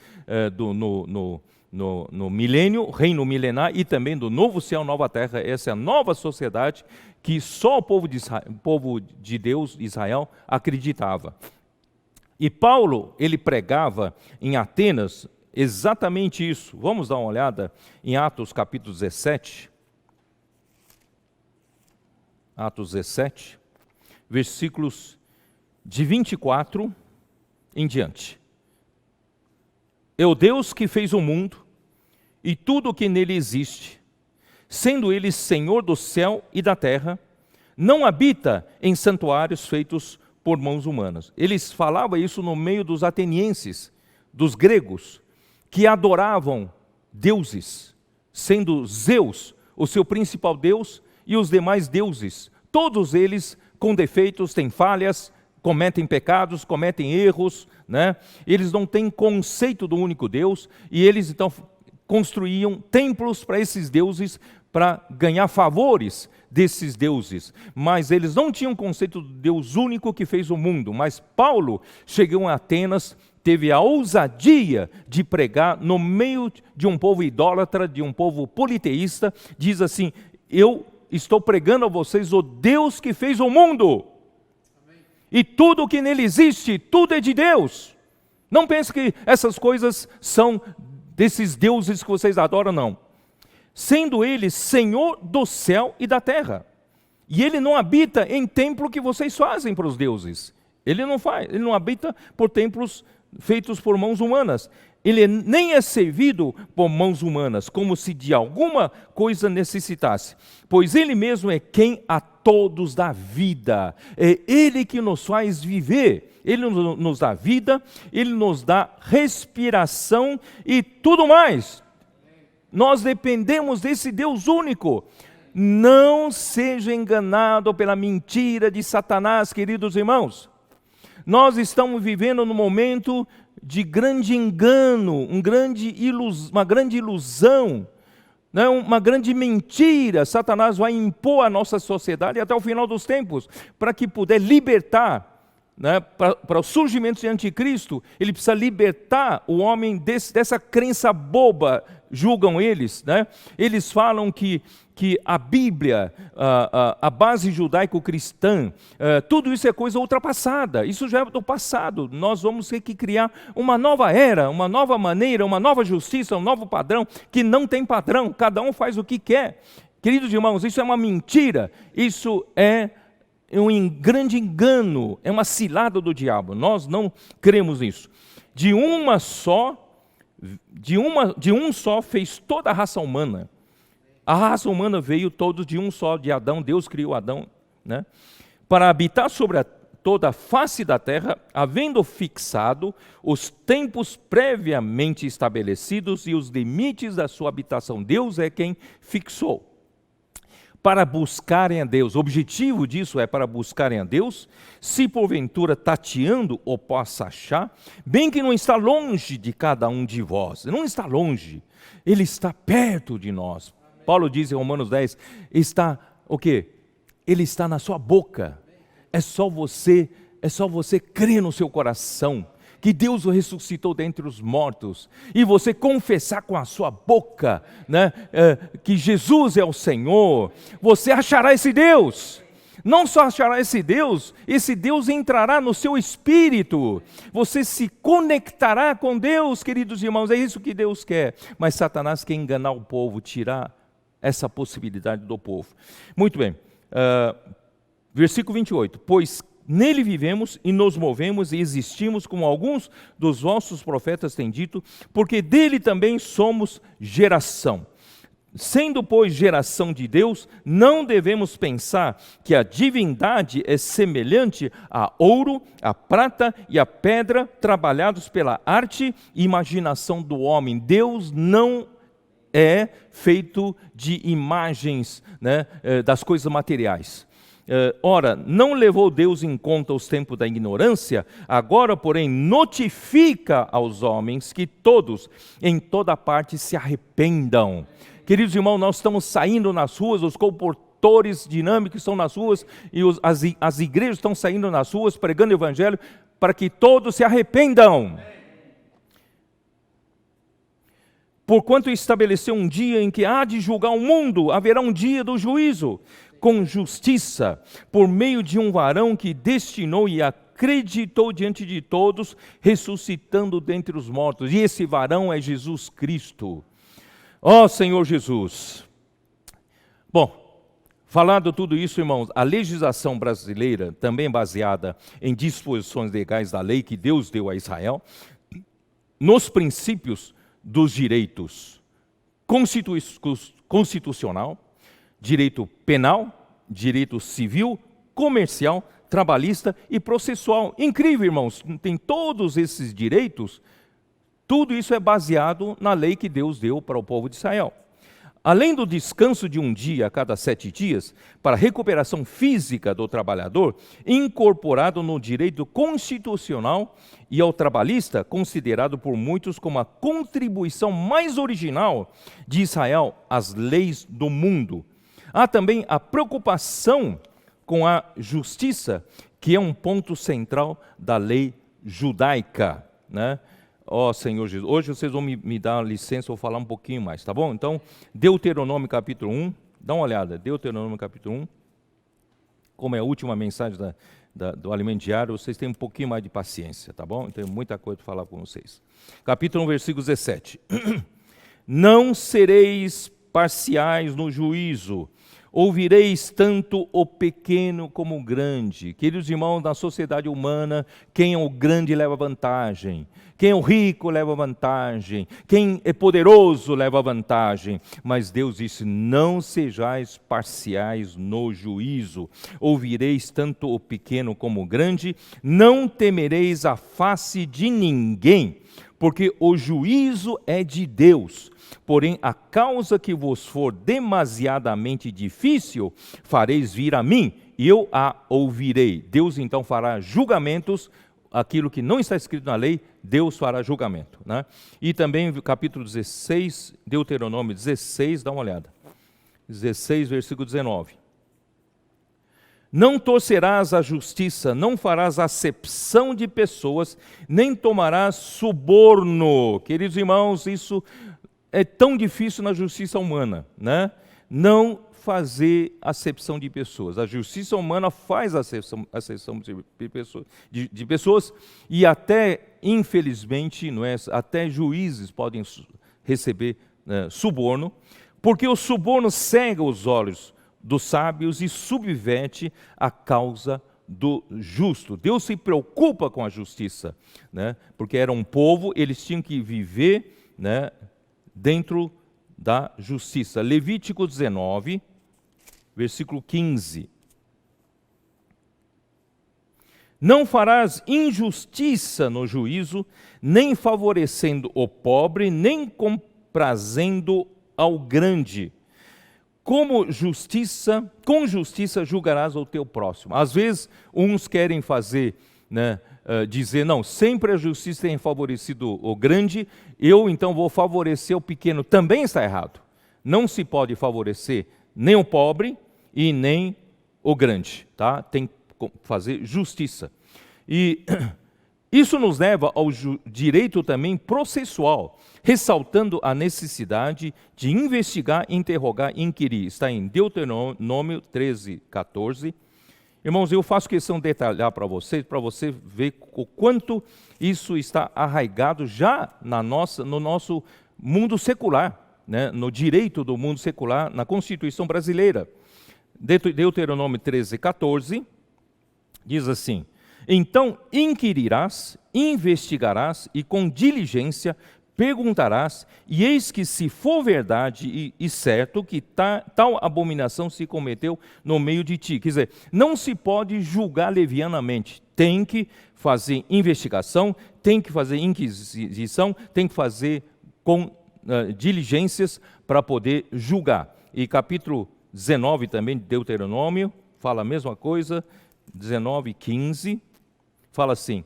no milênio, reino milenar, e também do novo céu, nova terra. Essa é a nova sociedade que só o povo de Deus, Israel, acreditava. E Paulo, ele pregava em Atenas exatamente isso. Vamos dar uma olhada em Atos capítulo 17. Atos 17, versículos de 24 em diante. É o Deus que fez o mundo e tudo o que nele existe, sendo ele Senhor do céu e da terra, não habita em santuários feitos por mãos humanas. Eles falavam isso no meio dos atenienses, dos gregos, que adoravam deuses, sendo Zeus o seu principal deus e os demais deuses. Todos eles com defeitos, têm falhas, cometem pecados, cometem erros, né? Eles não têm conceito do único Deus, e eles então construíam templos para esses deuses, para ganhar favores desses deuses, mas eles não tinham conceito do Deus único que fez o mundo. Mas Paulo chegou a Atenas, teve a ousadia de pregar no meio de um povo idólatra, de um povo politeísta, diz assim: eu estou pregando a vocês o Deus que fez o mundo, e tudo o que nele existe, tudo é de Deus. Não pense que essas coisas são desses deuses que vocês adoram, não. Sendo ele Senhor do céu e da terra. E ele não habita em templo que vocês fazem para os deuses. Ele não habita por templos feitos por mãos humanas. Ele nem é servido por mãos humanas, como se de alguma coisa necessitasse. Pois ele mesmo é quem a todos dá vida. É ele que nos faz viver. Ele nos dá vida, ele nos dá respiração e tudo mais. Nós dependemos desse Deus único. Não seja enganado pela mentira de Satanás, queridos irmãos. Nós estamos vivendo num momento de grande engano, uma grande ilusão, né? Uma grande mentira. Satanás vai impor à nossa sociedade até o final dos tempos, para que puder libertar, né, para o surgimento de anticristo. Ele precisa libertar o homem dessa crença boba, julgam eles, né? Eles falam que a Bíblia, a base judaico-cristã, tudo isso é coisa ultrapassada, isso já é do passado. Nós vamos ter que criar uma nova era, uma nova maneira, uma nova justiça, um novo padrão, que não tem padrão, cada um faz o que quer. Queridos irmãos, isso é uma mentira, isso é um grande engano, é uma cilada do diabo. Nós não cremos nisso. De um só fez toda a raça humana. A raça humana veio todos de um só, de Adão. Deus criou Adão, né, para habitar sobre toda a face da terra, havendo fixado os tempos previamente estabelecidos e os limites da sua habitação. Deus é quem fixou. para buscarem a Deus. O objetivo disso é para buscarem a Deus, se porventura tateando o possa achar, bem que não está longe de cada um de vós, não está longe, Ele está perto de nós. Paulo diz em Romanos 10, está o quê? Ele está na sua boca, é só você crer no seu coração, que Deus o ressuscitou dentre os mortos, e você confessar com a sua boca, né, que Jesus é o Senhor, você achará esse Deus. Não só achará esse Deus entrará no seu espírito, você se conectará com Deus, queridos irmãos, é isso que Deus quer. Mas Satanás quer enganar o povo, tirar essa possibilidade do povo. Muito bem, versículo 28, pois nele vivemos e nos movemos e existimos, como alguns dos vossos profetas têm dito, porque dele também somos geração. Sendo, pois, geração de Deus, não devemos pensar que a divindade é semelhante a ouro, a prata e a pedra, trabalhados pela arte e imaginação do homem. Deus não é feito de imagens, né, das coisas materiais. Ora, não levou Deus em conta os tempos da ignorância, agora, porém, notifica aos homens que todos, em toda parte, se arrependam. Queridos irmãos, nós estamos saindo nas ruas, os comportores dinâmicos estão nas ruas, e as igrejas estão saindo nas ruas, pregando o evangelho, para que todos se arrependam. Porquanto estabeleceu um dia em que há de julgar o mundo, haverá um dia do juízo, com justiça, por meio de um varão que destinou e acreditou diante de todos, ressuscitando dentre os mortos. E esse varão é Jesus Cristo. Ó Senhor Jesus. Bom, falado tudo isso, irmãos, a legislação brasileira, também baseada em disposições legais da lei que Deus deu a Israel, nos princípios dos direitos constitucional, direito penal, direito civil, comercial, trabalhista e processual. Incrível, irmãos, tem todos esses direitos, tudo isso é baseado na lei que Deus deu para o povo de Israel. Além do descanso de um dia a cada 7 dias, para a recuperação física do trabalhador, incorporado no direito constitucional e ao trabalhista, considerado por muitos como a contribuição mais original de Israel às leis do mundo. Há também a preocupação com a justiça, que é um ponto central da lei judaica, né? Ó Senhor Jesus, hoje vocês vão me dar licença, eu vou falar um pouquinho mais, tá bom? Então, Deuteronômio capítulo 1, dá uma olhada, Deuteronômio capítulo 1, como é a última mensagem do alimento diário, vocês têm um pouquinho mais de paciência, tá bom? Eu tenho muita coisa para falar com vocês. Capítulo 1, versículo 17. Não sereis parciais no juízo, ouvireis tanto o pequeno como o grande. Queridos irmãos, na sociedade humana, quem é o grande leva vantagem, quem é o rico leva vantagem, quem é poderoso leva vantagem. Mas Deus disse, não sejais parciais no juízo, ouvireis tanto o pequeno como o grande, não temereis a face de ninguém, porque o juízo é de Deus. Porém, a causa que vos for demasiadamente difícil, fareis vir a mim, e eu a ouvirei. Deus então fará julgamentos, aquilo que não está escrito na lei, Deus fará julgamento, né? E também capítulo 16, Deuteronômio 16, dá uma olhada. 16, versículo 19. Não torcerás a justiça, não farás acepção de pessoas, nem tomarás suborno. Queridos irmãos, isso é tão difícil na justiça humana, né? Não fazer acepção de pessoas. A justiça humana faz acepção de pessoas e até, infelizmente, não é, até juízes podem receber suborno, porque o suborno cega os olhos dos sábios e subverte a causa do justo. Deus se preocupa com a justiça, né? Porque era um povo, eles tinham que viver, né, dentro da justiça. Levítico 19, versículo 15. Não farás injustiça no juízo, nem favorecendo o pobre, nem comprazendo ao grande. com justiça julgarás o teu próximo. Às vezes, uns querem fazer, né, dizer, não, sempre a justiça tem favorecido o grande, eu então vou favorecer o pequeno. Também está errado. Não se pode favorecer nem o pobre e nem o grande, tá? Tem que fazer justiça. E isso nos leva ao direito também processual, ressaltando a necessidade de investigar, interrogar e inquirir. Está em Deuteronômio 13:14. Irmãos, eu faço questão de detalhar para você ver o quanto isso está arraigado já no nosso mundo secular, né? No direito do mundo secular, na Constituição brasileira. Deuteronômio 13:14 diz assim: então inquirirás, investigarás e com diligência perguntarás, e eis que se for verdade e certo que tal abominação se cometeu no meio de ti. Quer dizer, não se pode julgar levianamente, tem que fazer investigação, tem que fazer inquisição, tem que fazer com diligências para poder julgar. E capítulo 19 também de Deuteronômio fala a mesma coisa, 19:15, fala assim: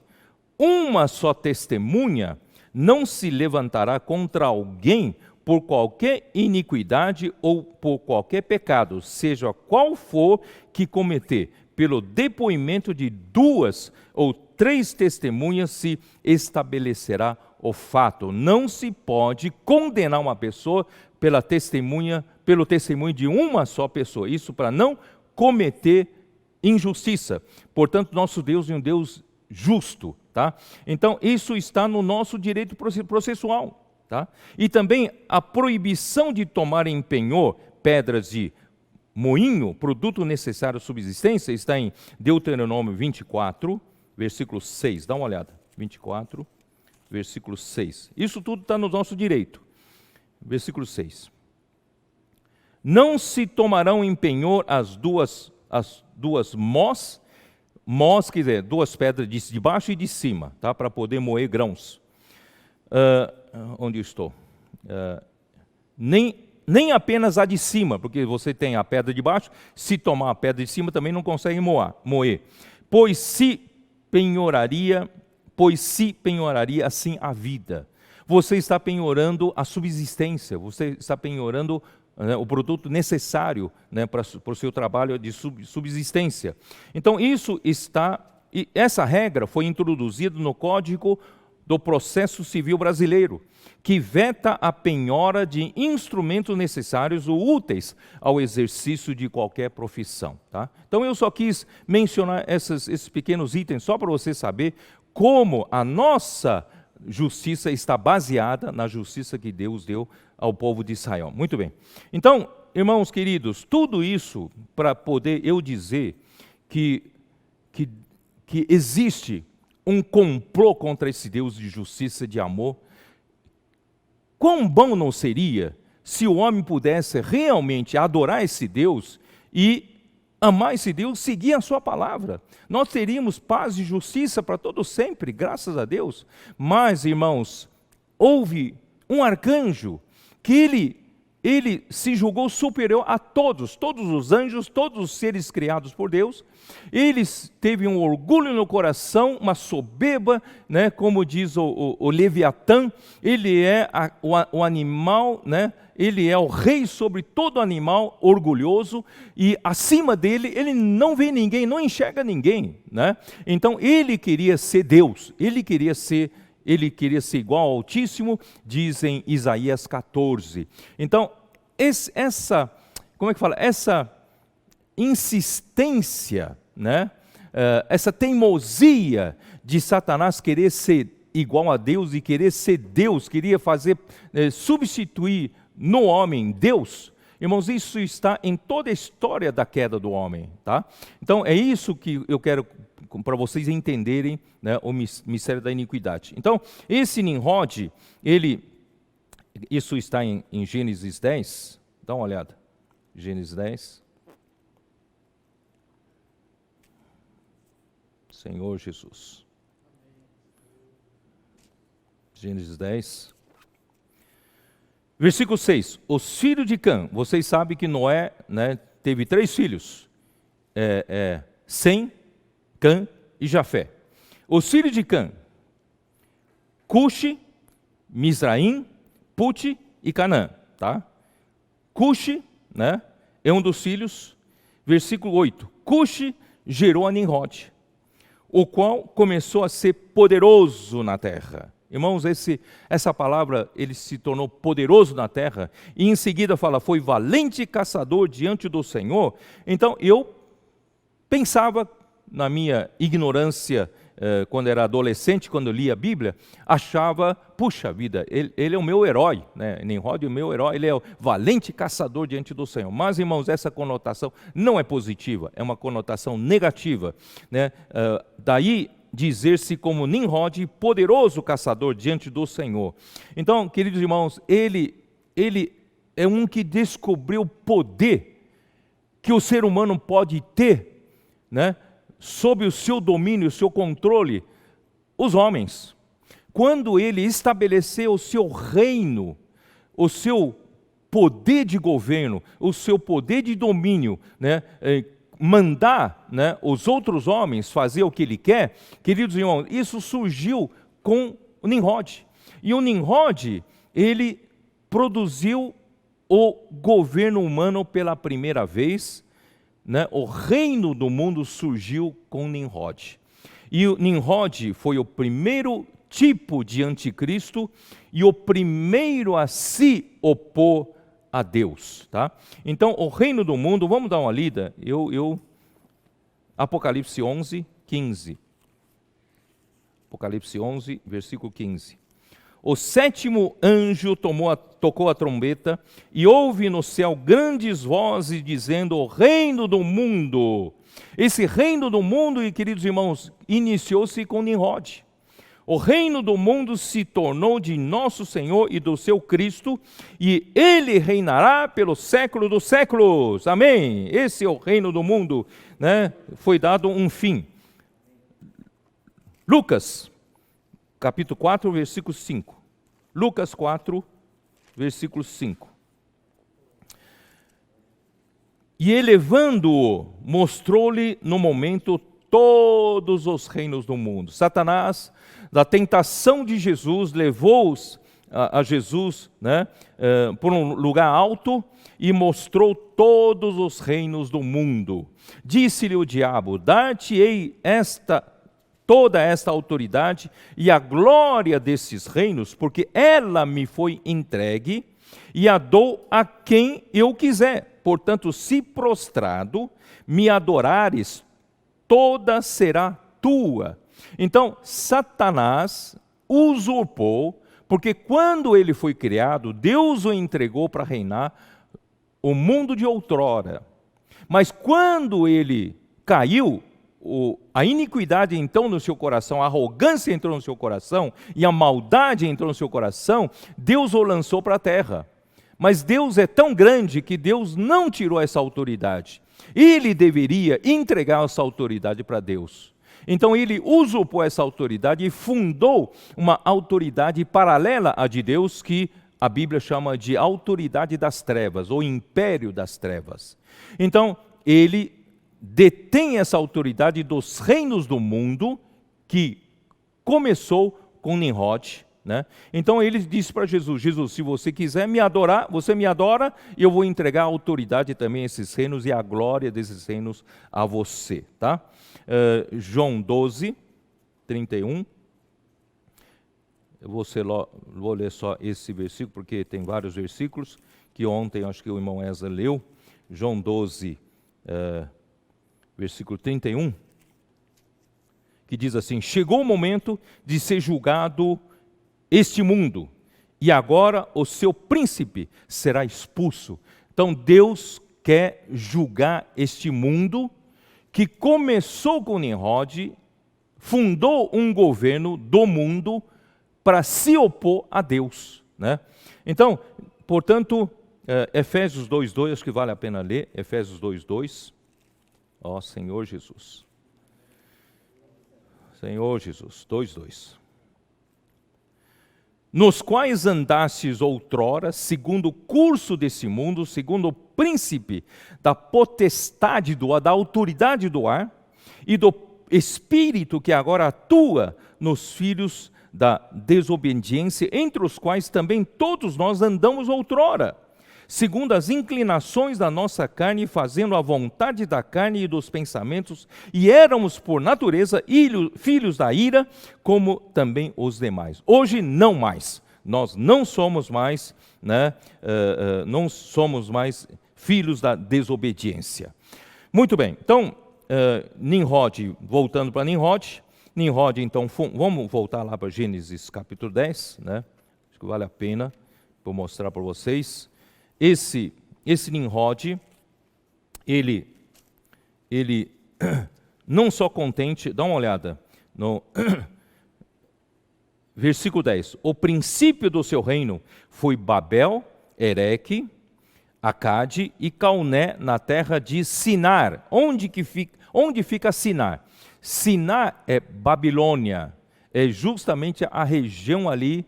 uma só testemunha não se levantará contra alguém por qualquer iniquidade ou por qualquer pecado, seja qual for que cometer. Pelo depoimento de 2 ou 3 testemunhas se estabelecerá o fato. Não se pode condenar uma pessoa pelo testemunho de uma só pessoa. Isso para não cometer injustiça. Portanto, nosso Deus é um Deus justo, tá? Então, isso está no nosso direito processual, tá? E também a proibição de tomar em penhor pedras de moinho, produto necessário à subsistência, está em Deuteronômio 24, versículo 6. Dá uma olhada. 24, versículo 6. Isso tudo está no nosso direito. Versículo 6. Não se tomarão em penhor as duas mós, quer dizer, 2 pedras de baixo e de cima, tá? Para poder moer grãos. Onde eu estou? Nem apenas a de cima, porque você tem a pedra de baixo, se tomar a pedra de cima também não consegue moer. Pois se penhoraria assim a vida. Você está penhorando a subsistência, você está penhorando o produto necessário, né, para o seu trabalho de subsistência. Então, essa regra foi introduzida no Código do Processo Civil Brasileiro, que veta a penhora de instrumentos necessários ou úteis ao exercício de qualquer profissão. Tá? Então, eu só quis mencionar esses pequenos itens, só para você saber como a nossa justiça está baseada na justiça que Deus deu ao povo de Israel. Muito bem. Então, irmãos queridos, tudo isso para poder eu dizer que existe um complô contra esse Deus de justiça e de amor. Quão bom não seria se o homem pudesse realmente adorar esse Deus e amar esse Deus, seguir a sua palavra. Nós teríamos paz e justiça para todos sempre, graças a Deus. Mas, irmãos, houve um arcanjo que ele se julgou superior a todos os anjos, todos os seres criados por Deus. Ele teve um orgulho no coração, uma soberba, né, como diz o Leviatã. Ele é o animal, né, ele é o rei sobre todo animal orgulhoso, e acima dele ele não vê ninguém, não enxerga ninguém, né? Então ele queria ser Deus, ele queria ser igual ao Altíssimo, diz em Isaías 14. Então, essa insistência, né? Essa teimosia de Satanás querer ser igual a Deus e querer ser Deus, queria substituir no homem Deus. Irmãos, isso está em toda a história da queda do homem, tá? Então, é isso que eu quero para vocês entenderem, né, o mistério da iniquidade. Então, esse Nimrod, isso está em Gênesis 10, dá uma olhada, Gênesis 10. Senhor Jesus. Gênesis 10. Versículo 6. Os filhos de Cã. Vocês sabem que Noé, né, teve 3 filhos. Sem, Cã e Jafé. Os filhos de Cã. Cuxi, Mizraim, Pute e Canaã. Tá? Cuxi, né, é um dos filhos. Versículo 8. Cuxi gerou a Nimrod, o qual começou a ser poderoso na terra. Irmãos, essa palavra, ele se tornou poderoso na terra, e em seguida fala, foi valente caçador diante do Senhor. Então, eu pensava, na minha ignorância, quando era adolescente, quando eu lia a Bíblia, achava, puxa vida, ele é o meu herói, né? Nimrod é o meu herói, ele é o valente caçador diante do Senhor. Mas, irmãos, essa conotação não é positiva, é uma conotação negativa, né? Daí, dizer-se como Nimrod, poderoso caçador diante do Senhor. Então, queridos irmãos, ele é um que descobriu o poder que o ser humano pode ter, né, sob o seu domínio, o seu controle, os homens. Quando ele estabeleceu o seu reino, o seu poder de governo, o seu poder de domínio, né, mandar, né, os outros homens fazer o que ele quer, queridos irmãos, isso surgiu com o Nimrod. E o Nimrod, ele produziu o governo humano pela primeira vez, né? O reino do mundo surgiu com Nimrod. E o Nimrod foi o primeiro tipo de anticristo e o primeiro a se opor a Deus, tá? Então, o reino do mundo, vamos dar uma lida, Apocalipse 11, 15. Apocalipse 11, versículo 15. O 7º anjo tocou a trombeta, e houve no céu grandes vozes dizendo, o reino do mundo. Esse reino do mundo, e queridos irmãos, iniciou-se com Nimrod. O reino do mundo se tornou de nosso Senhor e do seu Cristo, e ele reinará pelo século dos séculos. Amém? Esse é o reino do mundo, né? Foi dado um fim. Lucas, capítulo 4, versículo 5. Lucas 4, versículo 5. E elevando-o, mostrou-lhe no momento todos os reinos do mundo. Satanás, da tentação de Jesus, levou a Jesus, né, por um lugar alto e mostrou todos os reinos do mundo. Disse-lhe o diabo, dar-te-ei toda esta autoridade e a glória desses reinos, porque ela me foi entregue e a dou a quem eu quiser. Portanto, se prostrado me adorares, toda será tua. Então, Satanás usurpou, porque quando ele foi criado, Deus o entregou para reinar o mundo de outrora. Mas quando ele caiu, a iniquidade entrou no seu coração, a arrogância entrou no seu coração e a maldade entrou no seu coração, Deus o lançou para a terra. Mas Deus é tão grande que Deus não tirou essa autoridade. Ele deveria entregar essa autoridade para Deus. Então ele usurpou essa autoridade e fundou uma autoridade paralela à de Deus, que a Bíblia chama de autoridade das trevas, ou império das trevas. Então ele detém essa autoridade dos reinos do mundo, que começou com Nimrod, né? Então ele disse para Jesus, Jesus, se você quiser me adorar, você me adora, e eu vou entregar a autoridade também a esses reinos e a glória desses reinos a você, tá? João 12, 31. Eu vou ler só esse versículo, porque tem vários versículos, que ontem acho que o irmão Eza leu. João 12, versículo 31, que diz assim, chegou o momento de ser julgado este mundo, e agora o seu príncipe será expulso. Então Deus quer julgar este mundo, que começou com Nimrod, fundou um governo do mundo para se opor a Deus, né? Então, portanto, Efésios 2:2, acho que vale a pena ler, Efésios 2:2. Ó Senhor Jesus. Senhor Jesus, 2:2. nos quais andastes outrora, segundo o curso desse mundo, segundo o príncipe da potestade do ar, da autoridade do ar, e do espírito que agora atua nos filhos da desobediência, entre os quais também todos nós andamos outrora, segundo as inclinações da nossa carne, fazendo a vontade da carne e dos pensamentos, e éramos por natureza filhos da ira, como também os demais. Hoje não mais, nós não somos mais, não somos mais filhos da desobediência. Muito bem, então, Nimrod, voltando para Nimrod, então, vamos voltar lá para Gênesis capítulo 10, acho que vale a pena, vou mostrar para vocês. Esse Nimrod, ele não só contente, dá uma olhada no versículo 10. O princípio do seu reino foi Babel, Ereque, Acade e Calné na terra de Sinar. Onde fica Sinar? Sinar é Babilônia, é justamente a região ali,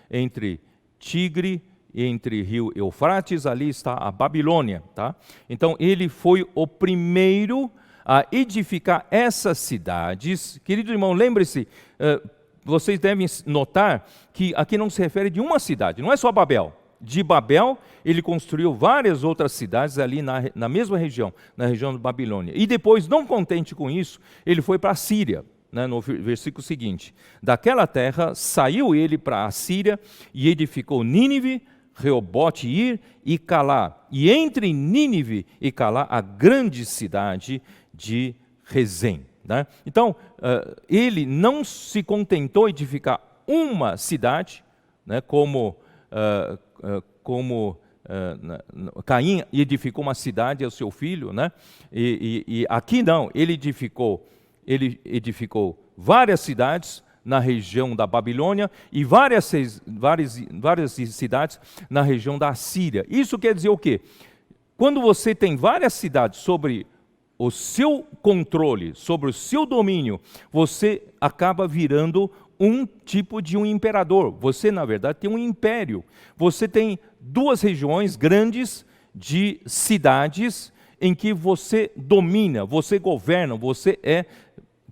entre Tigre, entre rio Eufrates, ali está a Babilônia, tá? Então ele foi o primeiro a edificar essas cidades. Querido irmão, lembre-se, vocês devem notar que aqui não se refere de uma cidade, não é só Babel. De Babel, ele construiu várias outras cidades ali na mesma região, na região de Babilônia. E depois, não contente com isso, ele foi para a Síria. No versículo seguinte, daquela terra saiu ele para a Síria e edificou Nínive, Reobote, Ir e Calá, e entre Nínive e Calá a grande cidade de Rezém. Então, ele não se contentou em edificar uma cidade, como Caim edificou uma cidade ao seu filho, e aqui não, ele edificou várias cidades na região da Babilônia e várias cidades na região da Síria. Isso quer dizer o quê? Quando você tem várias cidades sobre o seu controle, sobre o seu domínio, você acaba virando um tipo de um imperador. Você, na verdade, tem um império. Você tem duas regiões grandes de cidades em que você domina, você governa, você é...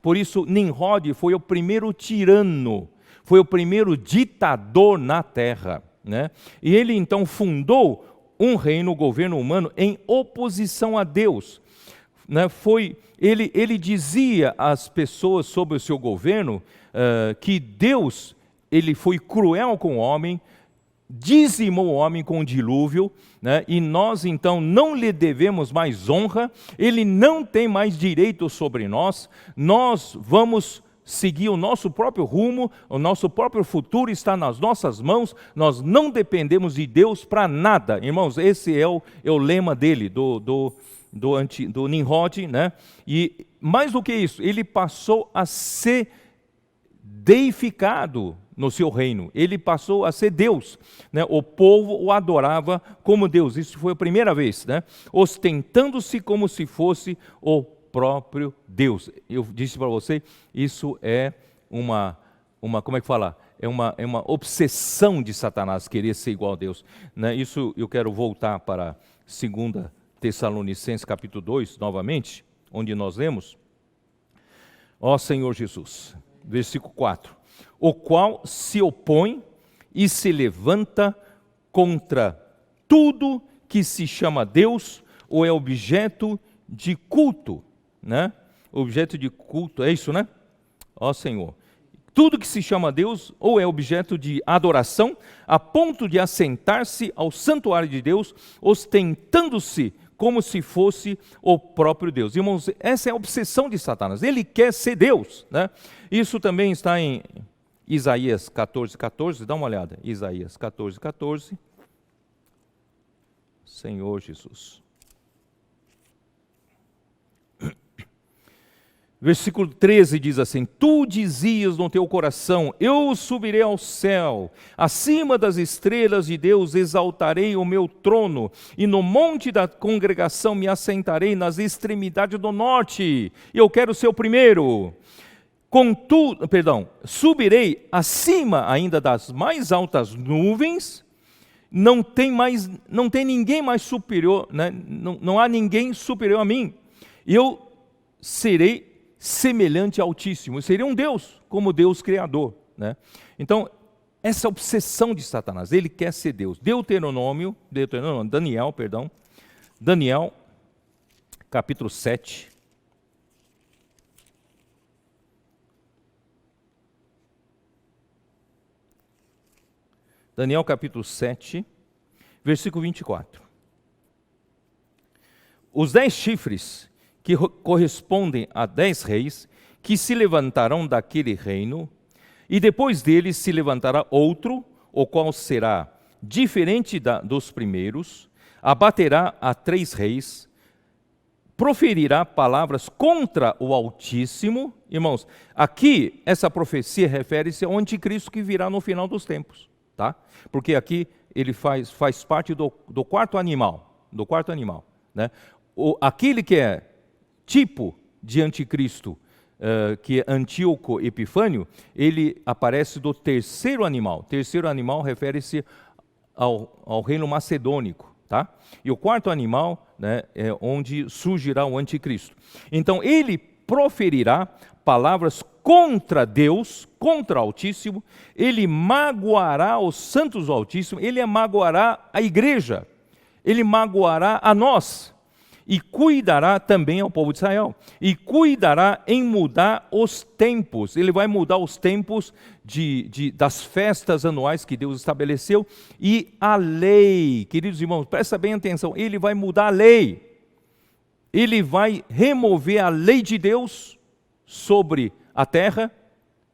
Por isso, Nimrod foi o primeiro tirano, foi o primeiro ditador na terra. E ele, então, fundou um reino, governo humano, em oposição a Deus. Ele dizia às pessoas sobre o seu governo que Deus, ele foi cruel com o homem, dizimou o homem com o dilúvio, e nós então não lhe devemos mais honra, ele não tem mais direito sobre nós, nós vamos seguir o nosso próprio rumo, o nosso próprio futuro está nas nossas mãos, nós não dependemos de Deus para nada. Irmãos, esse é o lema dele, do Nimrod, E mais do que isso, ele passou a ser deificado no seu reino, ele passou a ser Deus, o povo o adorava como Deus, isso foi a primeira vez, ostentando-se como se fosse o próprio Deus. Eu disse para você, isso é como é que fala? É uma obsessão de Satanás, querer ser igual a Deus. Isso eu quero voltar para 2 Tessalonicenses capítulo 2, novamente, onde nós lemos, ó Senhor Jesus, versículo 4, o qual se opõe e se levanta contra tudo que se chama Deus ou é objeto de culto, Objeto de culto, é isso, Ó Senhor, tudo que se chama Deus ou é objeto de adoração, a ponto de assentar-se ao santuário de Deus, ostentando-se como se fosse o próprio Deus. Irmãos, essa é a obsessão de Satanás, ele quer ser Deus, Isso também está em Isaías 14, dá uma olhada, Isaías 14, Senhor Jesus. Versículo 13 diz assim, tu dizias no teu coração, eu subirei ao céu, acima das estrelas de Deus exaltarei o meu trono, e no monte da congregação me assentarei nas extremidades do norte, eu quero ser o primeiro. subirei acima ainda das mais altas nuvens, não tem ninguém mais superior, né? Não há ninguém superior a mim. Eu serei semelhante ao Altíssimo, eu serei um Deus, como Deus Criador, né? Então, essa obsessão de Satanás, ele quer ser Deus. Daniel, capítulo 7. Daniel capítulo 7, versículo 24. Os 10 chifres que correspondem a 10 reis que se levantarão daquele reino, e depois deles se levantará outro, o qual será diferente dos primeiros, abaterá a 3 reis, proferirá palavras contra o Altíssimo. Irmãos, aqui essa profecia refere-se ao anticristo que virá no final dos tempos. Tá? Porque aqui ele faz parte do quarto animal, né? Aquele que é tipo de anticristo, que é Antíoco Epifânio, ele aparece do terceiro animal. Terceiro animal refere-se ao reino macedônico, tá? E o quarto animal, né, é onde surgirá o anticristo. Então ele proferirá palavras contra Deus, contra o Altíssimo, ele magoará os santos do Altíssimo, ele magoará a igreja, ele magoará a nós, e cuidará também ao povo de Israel, e cuidará em mudar os tempos. Ele vai mudar os tempos das festas anuais que Deus estabeleceu, e a lei. Queridos irmãos, presta bem atenção, ele vai mudar a lei, ele vai remover a lei de Deus sobre a terra,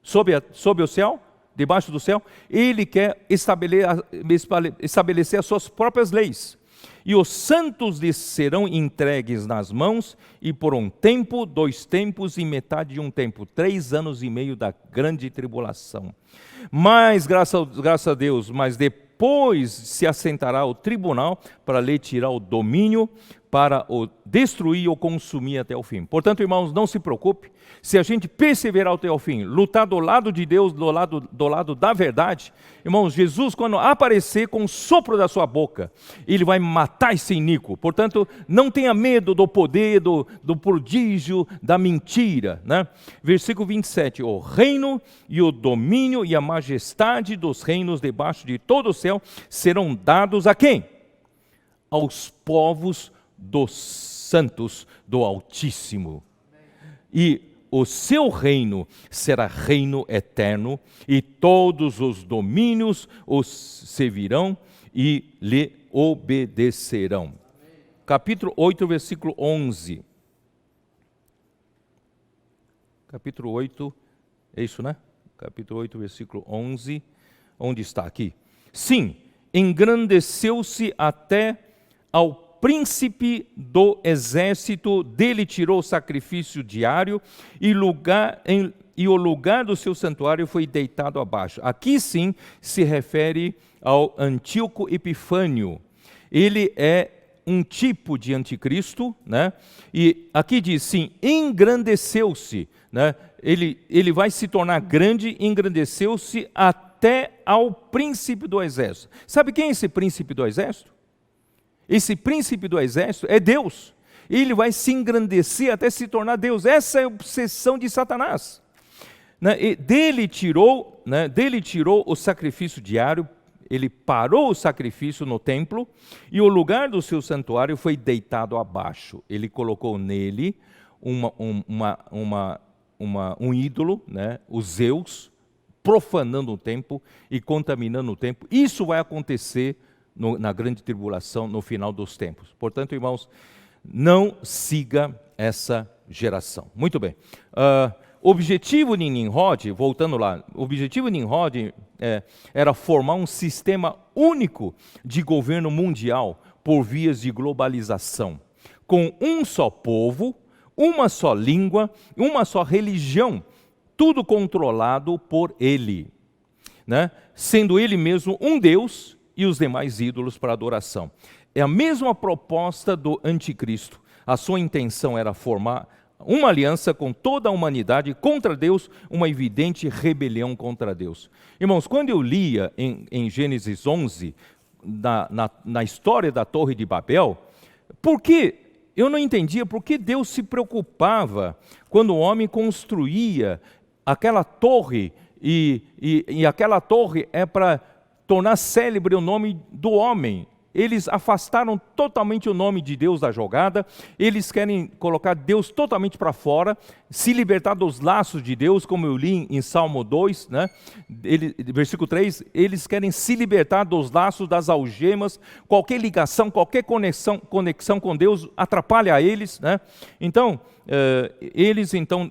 sobre o céu, debaixo do céu. Ele quer estabelecer as suas próprias leis. E os santos lhes serão entregues nas mãos, e por um tempo, 2 tempos e metade de um tempo, 3 anos e meio da grande tribulação. Mas, graças a Deus, mas depois se assentará o tribunal para lhe tirar o domínio, para o destruir ou consumir até o fim. Portanto, irmãos, não se preocupe, se a gente perseverar até o fim, lutar do lado de Deus, do lado da verdade, irmãos, Jesus, quando aparecer com o sopro da sua boca, ele vai matar esse iníquo. Portanto, não tenha medo do poder, do prodígio, da mentira, né? Versículo 27, o reino e o domínio e a majestade dos reinos debaixo de todo o céu serão dados a quem? Aos povos dos santos do Altíssimo. E o seu reino será reino eterno, e todos os domínios os servirão e lhe obedecerão. Capítulo 8, versículo 11. Capítulo 8, é isso, né? Capítulo 8, versículo 11. Onde está aqui? Sim, engrandeceu-se até ao príncipe do exército, dele tirou o sacrifício diário, e o lugar do seu santuário foi deitado abaixo. Aqui sim se refere ao Antíoco Epifânio. Ele é um tipo de anticristo, né? E aqui diz, sim, engrandeceu-se, né? Ele vai se tornar grande, engrandeceu-se até ao príncipe do exército. Sabe quem é esse príncipe do exército? Esse príncipe do exército é Deus. Ele vai se engrandecer até se tornar Deus. Essa é a obsessão de Satanás. Dele tirou o sacrifício diário, ele parou o sacrifício no templo, e o lugar do seu santuário foi deitado abaixo. Ele colocou nele um ídolo, né, o Zeus, profanando o templo e contaminando o templo. Isso vai acontecer na grande tribulação, no final dos tempos. Portanto, irmãos, não siga essa geração. Muito bem. O objetivo de Nimrod, voltando lá, o objetivo de Nimrod era formar um sistema único de governo mundial por vias de globalização, com um só povo, uma só língua, uma só religião, tudo controlado por ele, né? Sendo ele mesmo um Deus e os demais ídolos para adoração. É a mesma proposta do anticristo. A sua intenção era formar uma aliança com toda a humanidade contra Deus, uma evidente rebelião contra Deus. Irmãos, quando eu lia em Gênesis 11, na história da Torre de Babel, eu não entendia por que Deus se preocupava quando o homem construía aquela torre, e aquela torre é para tornar célebre o nome do homem. Eles afastaram totalmente o nome de Deus da jogada, eles querem colocar Deus totalmente para fora, se libertar dos laços de Deus, como eu li em Salmo 2, né? Versículo 3, eles querem se libertar dos laços, das algemas, qualquer ligação, qualquer conexão com Deus atrapalha eles, né? Então, eles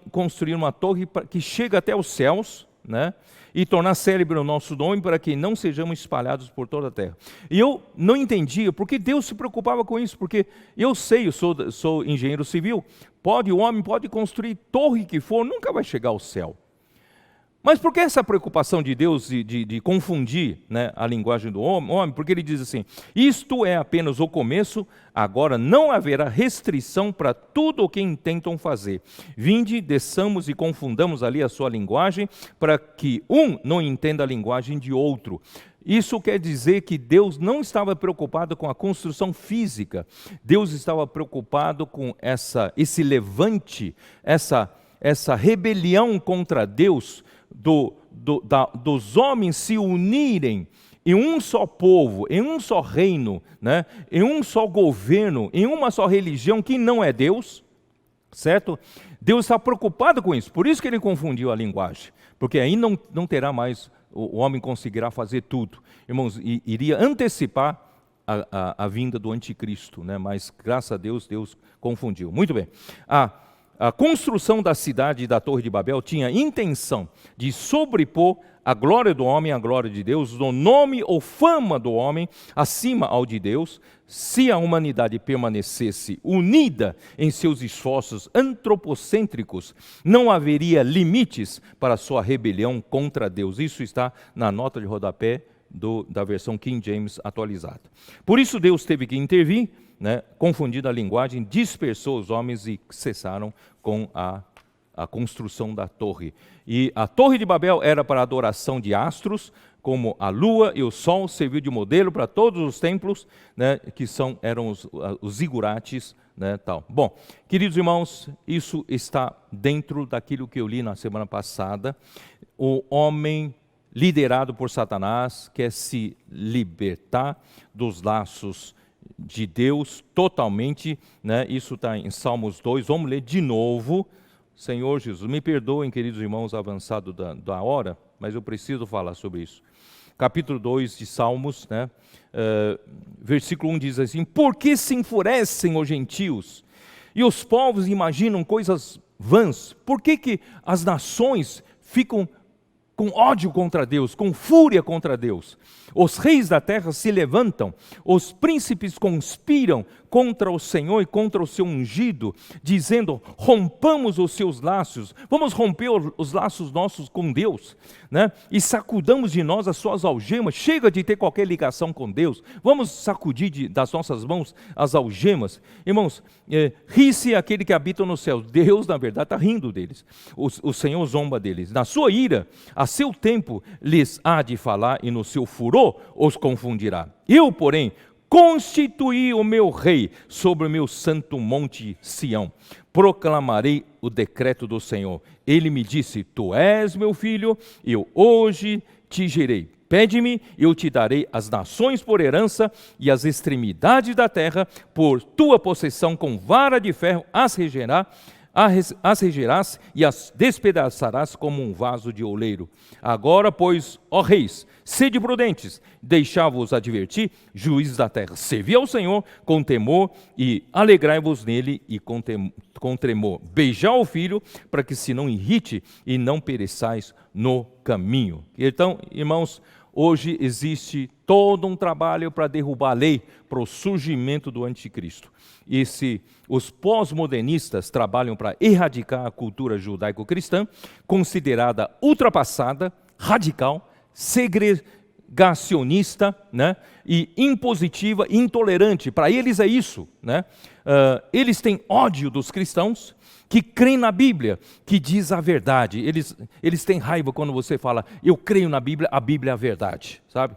construíram uma torre que chega até os céus, né? E tornar célebre o nosso nome para que não sejamos espalhados por toda a terra. E eu não entendia por que Deus se preocupava com isso, porque eu sou engenheiro civil, o homem pode construir torre que for, nunca vai chegar ao céu. Mas por que essa preocupação de Deus de confundir, né, a linguagem do homem? Porque ele diz assim, isto é apenas o começo, agora não haverá restrição para tudo o que intentam fazer. Vinde, desçamos e confundamos ali a sua linguagem, para que um não entenda a linguagem de outro. Isso quer dizer que Deus não estava preocupado com a construção física, Deus estava preocupado com esse levante, essa rebelião contra Deus, dos homens se unirem em um só povo, em um só reino, né? Em um só governo, em uma só religião que não é Deus, certo? Deus está preocupado com isso, por isso que ele confundiu a linguagem, porque aí não terá mais, o homem conseguirá fazer tudo. Irmãos, iria antecipar a vinda do anticristo, né? Mas graças a Deus, Deus confundiu. Muito bem. A construção da cidade e da Torre de Babel tinha intenção de sobrepor a glória do homem à glória de Deus, o nome ou fama do homem acima ao de Deus. Se a humanidade permanecesse unida em seus esforços antropocêntricos, não haveria limites para a sua rebelião contra Deus. Isso está na nota de rodapé da versão King James atualizada. Por isso Deus teve que intervir, né, confundindo a linguagem, dispersou os homens e cessaram com a construção da torre. E a Torre de Babel era para a adoração de astros, como a lua e o sol, serviu de modelo para todos os templos, né, que eram os zigurates, né, tal. Bom, queridos irmãos, isso está dentro daquilo que eu li na semana passada. O homem liderado por Satanás quer se libertar dos laços de Deus totalmente, né? Isso está em Salmos 2, vamos ler de novo. Senhor Jesus, me perdoem, queridos irmãos, avançado da hora, mas eu preciso falar sobre isso. Capítulo 2 de Salmos, né? Versículo 1 diz assim, por que se enfurecem os gentios e os povos imaginam coisas vãs? Por que as nações ficam com ódio contra Deus, com fúria contra Deus? Os reis da terra se levantam, os príncipes conspiram contra o Senhor e contra o seu ungido, dizendo, rompamos os seus laços, vamos romper os laços nossos com Deus, né? E sacudamos de nós as suas algemas, chega de ter qualquer ligação com Deus, vamos sacudir das nossas mãos as algemas. Irmãos, ri-se aquele que habita no céu, Deus na verdade está rindo deles, o Senhor zomba deles, na sua ira, a seu tempo lhes há de falar e no seu furor os confundirá. Eu, porém, constituí o meu rei sobre o meu santo monte Sião. Proclamarei o decreto do Senhor. Ele me disse, tu és meu filho, eu hoje te gerei. Pede-me, eu te darei as nações por herança e as extremidades da terra por tua possessão, com vara de ferro as regerás e as despedaçarás como um vaso de oleiro. Agora, pois, ó reis, sede prudentes, deixai-vos advertir, juízes da terra, servi ao Senhor com temor e alegrai-vos nele e com tremor. Beijai o filho, para que se não irrite e não pereçais no caminho. Então, irmãos, hoje existe todo um trabalho para derrubar a lei, para o surgimento do anticristo. Os pós-modernistas trabalham para erradicar a cultura judaico-cristã, considerada ultrapassada, radical, segregacionista, né, e impositiva, intolerante. Para eles é isso, né? Eles têm ódio dos cristãos que creem na Bíblia, que diz a verdade. Eles têm raiva quando você fala, eu creio na Bíblia, a Bíblia é a verdade, sabe?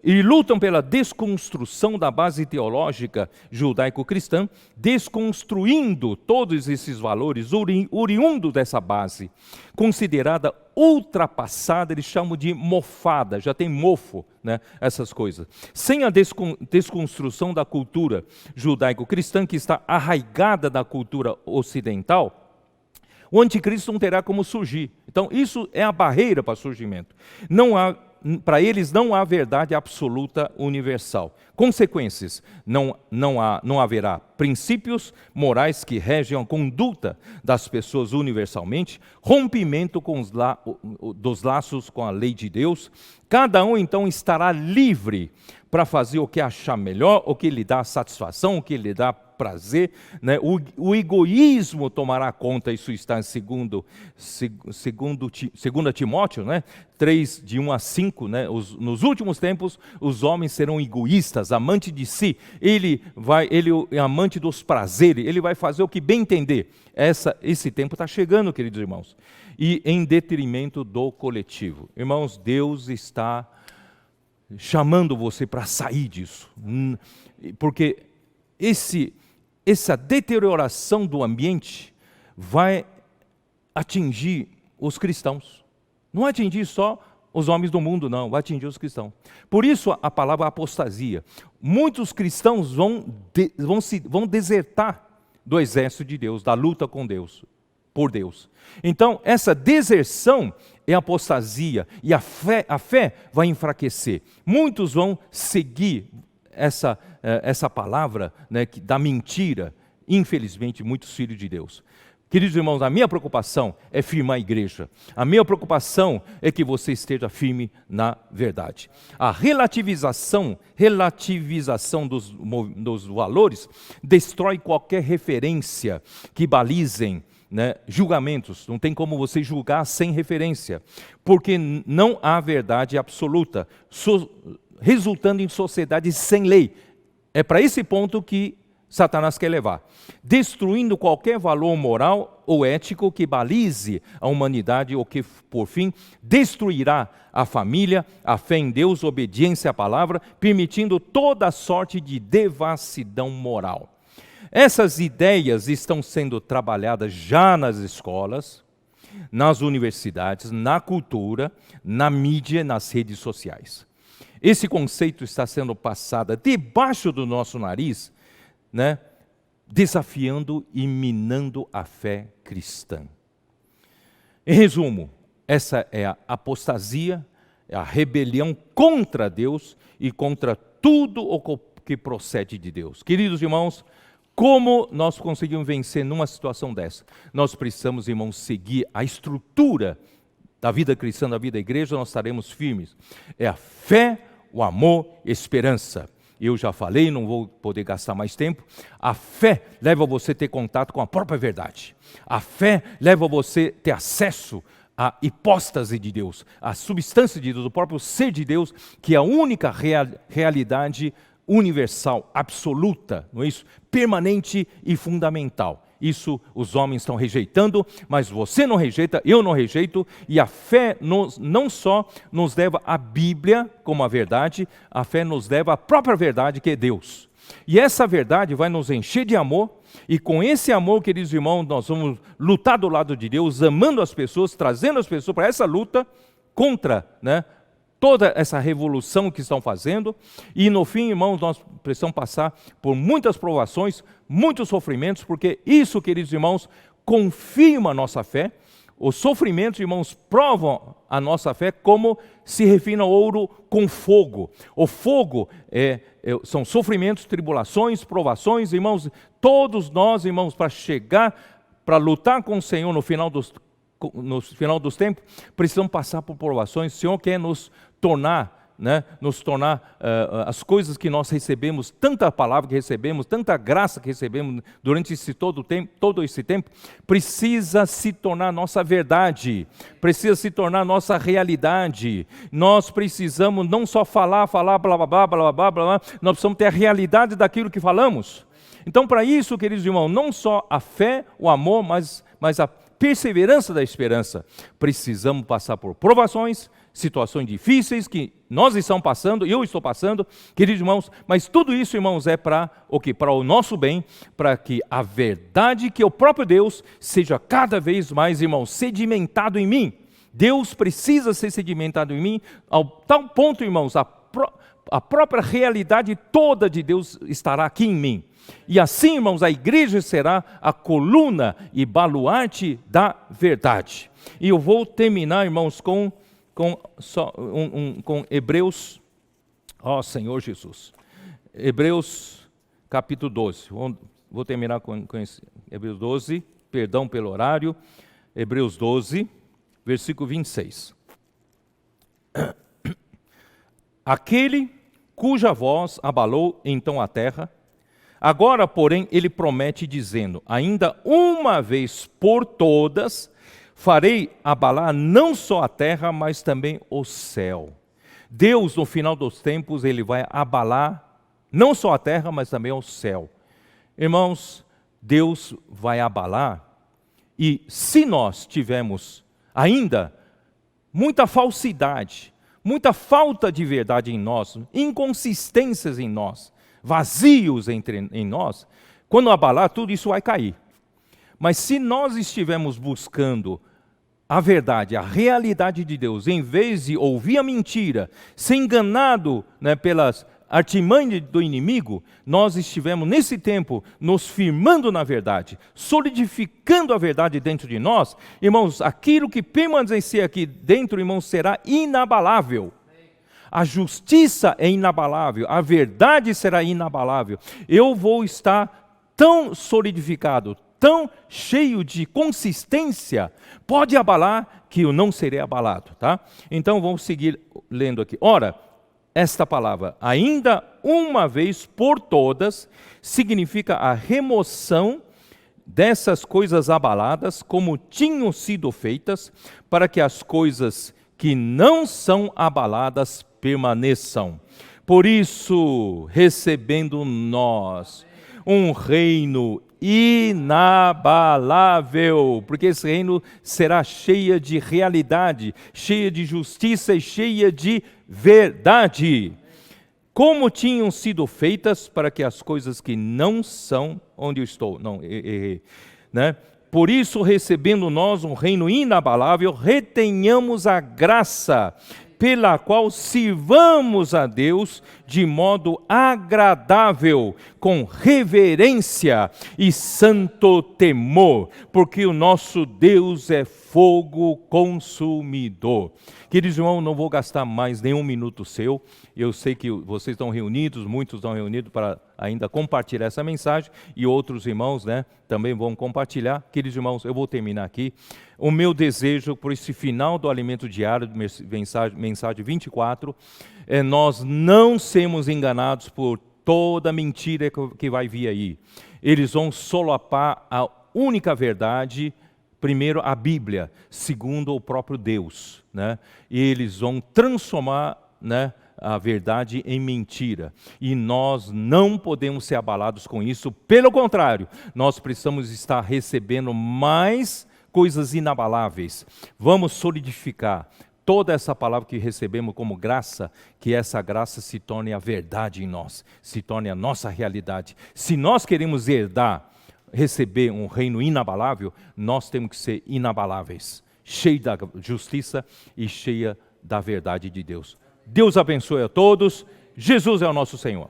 E lutam pela desconstrução da base teológica judaico-cristã, desconstruindo todos esses valores oriundos dessa base, considerada ultrapassada, eles chamam de mofada, já tem mofo, né, essas coisas. Sem a desconstrução da cultura judaico-cristã, que está arraigada da cultura ocidental, o anticristo não terá como surgir. Então, isso é a barreira para o surgimento. Para eles não há verdade absoluta universal. Consequências, não haverá princípios morais que regem a conduta das pessoas universalmente, rompimento dos laços com a lei de Deus. Cada um então estará livre para fazer o que achar melhor, o que lhe dá satisfação, o que lhe dá prazer, né? O egoísmo tomará conta, isso está em 2 Timóteo, né? 3, de 1 a 5, né? Nos últimos tempos, os homens serão egoístas, amantes de si, ele é amante dos prazeres, ele vai fazer o que bem entender. Esse tempo está chegando, queridos irmãos, e em detrimento do coletivo. Irmãos, Deus está chamando você para sair disso, porque essa deterioração do ambiente vai atingir os cristãos. Não vai atingir só os homens do mundo, não, vai atingir os cristãos. Por isso a palavra apostasia. Muitos cristãos vão desertar do exército de Deus, da luta com Deus, por Deus. Então, essa deserção é apostasia, e a fé vai enfraquecer. Muitos vão seguir essa palavra, né, da mentira, infelizmente, muitos filhos de Deus. Queridos irmãos, a minha preocupação é firmar a igreja. A minha preocupação é que você esteja firme na verdade. A relativização dos valores destrói qualquer referência que balizem, né, julgamentos. Não tem como você julgar sem referência, porque não há verdade absoluta, resultando em sociedade sem lei. É para esse ponto que Satanás quer levar, destruindo qualquer valor moral ou ético que balize a humanidade, ou que, por fim, destruirá a família, a fé em Deus, a obediência à palavra, permitindo toda sorte de devassidão moral. Essas ideias estão sendo trabalhadas já nas escolas, nas universidades, na cultura, na mídia, nas redes sociais. Esse conceito está sendo passado debaixo do nosso nariz, né, desafiando e minando a fé cristã. Em resumo, essa é a apostasia, é a rebelião contra Deus e contra tudo o que procede de Deus. Queridos irmãos, como nós conseguimos vencer numa situação dessa? Nós precisamos, irmãos, seguir a estrutura da vida cristã, da vida da igreja, nós estaremos firmes. É a fé, o amor, a esperança. Eu já falei, não vou poder gastar mais tempo. A fé leva você a ter contato com a própria verdade. A fé leva você a ter acesso à hipóstase de Deus, à substância de Deus, o próprio ser de Deus, que é a única realidade universal, absoluta, não é isso? Permanente e fundamental. Isso os homens estão rejeitando, mas você não rejeita, eu não rejeito, e a fé não só nos leva à Bíblia como a verdade, a fé nos leva à própria verdade, que é Deus. E essa verdade vai nos encher de amor, e com esse amor, queridos irmãos, nós vamos lutar do lado de Deus, amando as pessoas, trazendo as pessoas para essa luta contra, né, toda essa revolução que estão fazendo. E no fim, irmãos, nós precisamos passar por muitas provações, muitos sofrimentos, porque isso, queridos irmãos, confirma a nossa fé. Os sofrimentos, irmãos, provam a nossa fé, como se refina ouro com fogo. O fogo são sofrimentos, tribulações, provações, irmãos. Todos nós, irmãos, para lutar com o Senhor no final dos tempos, precisamos passar por provações. O Senhor quer nos tornar, né, as coisas que nós recebemos, tanta palavra que recebemos, tanta graça que recebemos durante todo esse tempo, precisa se tornar nossa verdade, precisa se tornar nossa realidade. Nós precisamos não só falar, blá, blá, blá, blá, blá, blá, blá, nós precisamos ter a realidade daquilo que falamos. Então, para isso, queridos irmãos, não só a fé, o amor, mas a perseverança da esperança. Precisamos passar por provações, situações difíceis que nós estamos passando, eu estou passando, queridos irmãos, mas tudo isso, irmãos, é para o quê? Para o nosso bem, para que a verdade, que é o próprio Deus, seja cada vez mais, irmãos, sedimentado em mim. Deus precisa ser sedimentado em mim, ao tal ponto, irmãos, a própria realidade toda de Deus estará aqui em mim. E assim, irmãos, a igreja será a coluna e baluarte da verdade. E eu vou terminar, irmãos, com Hebreus, Senhor Jesus, Hebreus capítulo 12, vou terminar com Hebreus 12, perdão pelo horário, Hebreus 12, versículo 26. Aquele cuja voz abalou então a terra, agora, porém, ele promete dizendo, ainda uma vez por todas, farei abalar não só a terra, mas também o céu. Deus, no final dos tempos, ele vai abalar não só a terra, mas também o céu. Irmãos, Deus vai abalar, e se nós tivermos ainda muita falsidade, muita falta de verdade em nós, inconsistências em nós, vazios em nós, quando abalar, tudo isso vai cair. Mas se nós estivermos buscando a verdade, a realidade de Deus, em vez de ouvir a mentira, ser enganado, pelas artimanhas do inimigo, nós estivemos nesse tempo nos firmando na verdade, solidificando a verdade dentro de nós, irmãos, aquilo que permanecer aqui dentro, irmãos, será inabalável. A justiça é inabalável, a verdade será inabalável. Eu vou estar tão solidificado, tão cheio de consistência, pode abalar que eu não serei abalado, tá? Então vamos seguir lendo aqui. Ora, esta palavra, ainda uma vez por todas, significa a remoção dessas coisas abaladas, como tinham sido feitas, para que as coisas que não são abaladas permaneçam. Por isso, recebendo nós um reino inabalável, porque esse reino será cheio de realidade, cheio de justiça e cheia de verdade, como tinham sido feitas para que as coisas que não são, onde eu estou, não, errei, Por isso, recebendo nós um reino inabalável, retenhamos a graça pela qual sirvamos a Deus de modo agradável, com reverência e santo temor, porque o nosso Deus é fogo consumidor. Queridos irmãos, não vou gastar mais nenhum minuto seu, eu sei que vocês estão reunidos, muitos estão reunidos para ainda compartilhar essa mensagem, e outros irmãos também vão compartilhar. Queridos irmãos, eu vou terminar aqui. O meu desejo por esse final do alimento diário, mensagem 24, é nós não sermos enganados por toda mentira que vai vir aí. Eles vão solapar a única verdade, primeiro a Bíblia, segundo o próprio Deus, E eles vão transformar, a verdade em mentira. E nós não podemos ser abalados com isso. Pelo contrário, nós precisamos estar recebendo mais coisas inabaláveis. Vamos solidificar toda essa palavra que recebemos como graça, que essa graça se torne a verdade em nós, se torne a nossa realidade. Se nós queremos receber um reino inabalável, nós temos que ser inabaláveis, cheio da justiça e cheia da verdade de Deus. Deus abençoe a todos. Jesus é o nosso Senhor.